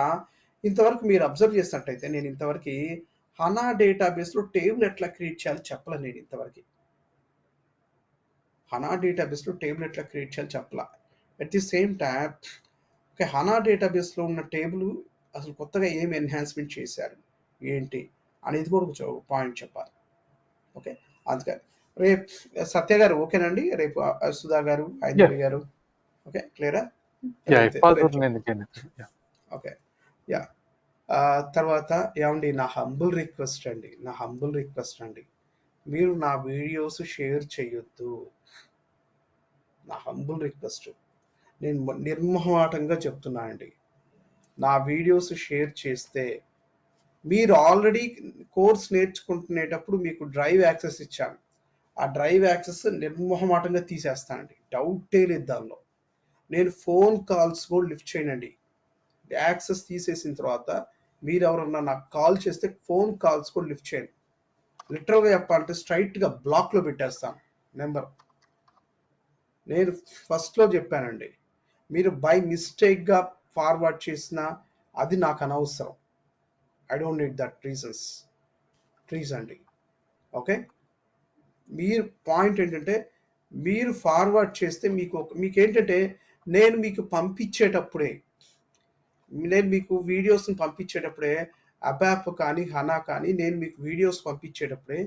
ఇంతవరకు మీరు అబ్జర్వ్ చేసినట్టయితే నేను ఇంతవరకు హనా డేటాబేస్లో టేబుల్ ఎట్లా క్రియేట్ చేయాలో చెప్పలే. నేను ఇంతవరకు హనా డేటాబేస్లో టేబుల్ ఎట్లా క్రియేట్ చేయాలో చెప్పలా. At the same time okay, HANA డేటాబేస్లో ఉన్న టేబుల్ అసలు కొత్తగా ఏం ఎన్హాన్స్మెంట్ చేశారు ఏంటి అనేది కూడా కొంచెం పాయింట్ చెప్పాలి. ఓకే, అందుకని రేపు సత్య గారు ఓకేనండి? రేపు సుధా గారు, ఐందవి గారు ఓకే, క్లియరా? Okay, yeah. తర్వాత ఏమండి, నా హంబుల్ రిక్వెస్ట్ అండి, మీరు నా వీడియోస్ షేర్ చేయొద్దు. నా హంబుల్ రిక్వెస్ట్, నేను నిర్మోహమాటంగా చెప్తున్నా అండి. నా వీడియోస్ షేర్ చేస్తే మీరు ఆల్రెడీ కోర్స్ నేర్చుకుంటునేటప్పుడు మీకు డ్రైవ్ యాక్సెస్ ఇచ్చాను. ఆ డ్రైవ్ యాక్సెస్ నిర్మోహమాటంగా తీసేస్తానండి, డౌటే లేదు దానిలో. నేను ఫోన్ కాల్స్ కూడా లిఫ్ట్ చేయనండి. యాక్సెస్ తీసేసిన తర్వాత మీరు ఎవరన్నా నాకు కాల్ చేస్తే ఫోన్ కాల్స్ కూడా లిఫ్ట్ చేయను. లిటరల్గా చెప్పాలంటే స్ట్రైట్గా బ్లాక్లో పెట్టేస్తాను నెంబర్. నేను ఫస్ట్లో చెప్పానండి, మీరు బై మిస్టేక్గా ఫార్వర్డ్ చేసినా అది నాకు అనవసరం. I don't need that reasons. Please అండి. ఓకే, మీరు పాయింట్ ఏంటంటే మీరు ఫార్వర్డ్ చేస్తే మీకు ఏంటంటే నేను మీకు పంపించేటప్పుడే, నేను మీకు వీడియోస్ని పంపించేటప్పుడే అబాప్ కానీ హనా కానీ నేను మీకు వీడియోస్ పంపించేటప్పుడే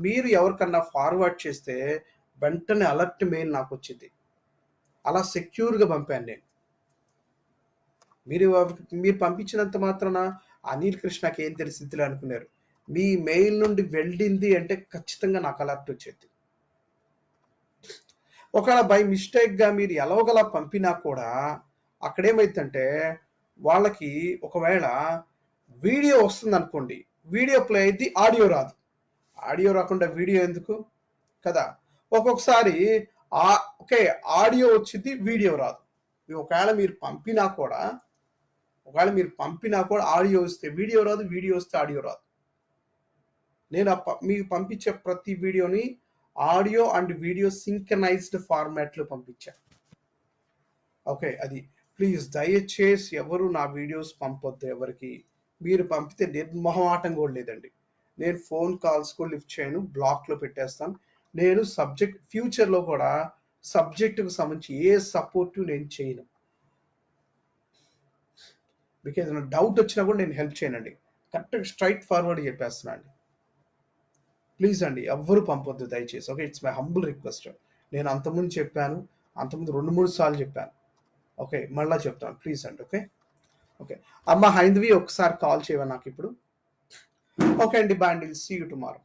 మీరు ఎవరికన్నా ఫార్వర్డ్ చేస్తే వెంటనే అలర్ట్ మెయిల్ నాకు వచ్చింది. అలా సెక్యూర్గా పంపాను నేను. మీరు పంపించినంత మాత్రాన అనిల్ కృష్ణకి ఏం తెలిసిందిలే అనుకున్నారు. మీ మెయిల్ నుండి వెళ్ళింది అంటే ఖచ్చితంగా నాకు అలర్ట్ వచ్చేది. ఒకవేళ బై మిస్టేక్గా మీరు ఎలాగలా పంపినా కూడా అక్కడేమైందంటే వాళ్ళకి ఒకవేళ వీడియో వస్తుంది అనుకోండి, వీడియో ప్లే అయితే ఆడియో రాదు. ఆడియో రాకుండా వీడియో ఎందుకు కదా? ఒక్కొక్కసారి ఓకే, ఆడియో వచ్చింది, వీడియో రాదు. ఒకవేళ మీరు పంపినా కూడా ఆడియో వస్తే వీడియో రాదు, వీడియో వస్తే ఆడియో రాదు. నేను మీకు పంపించే ప్రతి వీడియోని ఆడియో అండ్ వీడియో సింక్రనైజ్డ్ ఫార్మాట్లో పంపించాను. ఓకే, అది ప్లీజ్ దయచేసి ఎవరు నా వీడియోస్ పంపొద్దు ఎవరికి. మీరు పంపితే నిర్మోహమాటం కూడా లేదండి. నేను ఫోన్ కాల్స్ కూడా లిఫ్ట్ చేయను, బ్లాక్లో పెట్టేస్తాను. నేను ఫ్యూచర్లో కూడా సబ్జెక్టుకు సంబంధించి ఏ సపోర్ట్ నేను చేయను. మీకు ఏదైనా డౌట్ వచ్చినా కూడా నేను హెల్ప్ చేయనండి. కరెక్ట్గా స్ట్రైట్ ఫార్వర్డ్ చెప్పేస్తున్నా అండి. ప్లీజ్ అండి, ఎవ్వరు పంపొద్దు దయచేసి. Okay, it's my humble request. నేను అంతకుముందు చెప్పాను, అంతకుముందు 2-3 సార్లు చెప్పాను. ఓకే, మళ్ళీ చెప్తాను ప్లీజ్ అండి. ఓకే ఓకే, అమ్మ హైందవి ఒకసారి కాల్ చేయవా నాకు ఇప్పుడు? ఓకే అండి, బాయ్ అండి, సీ యూ టుమారో.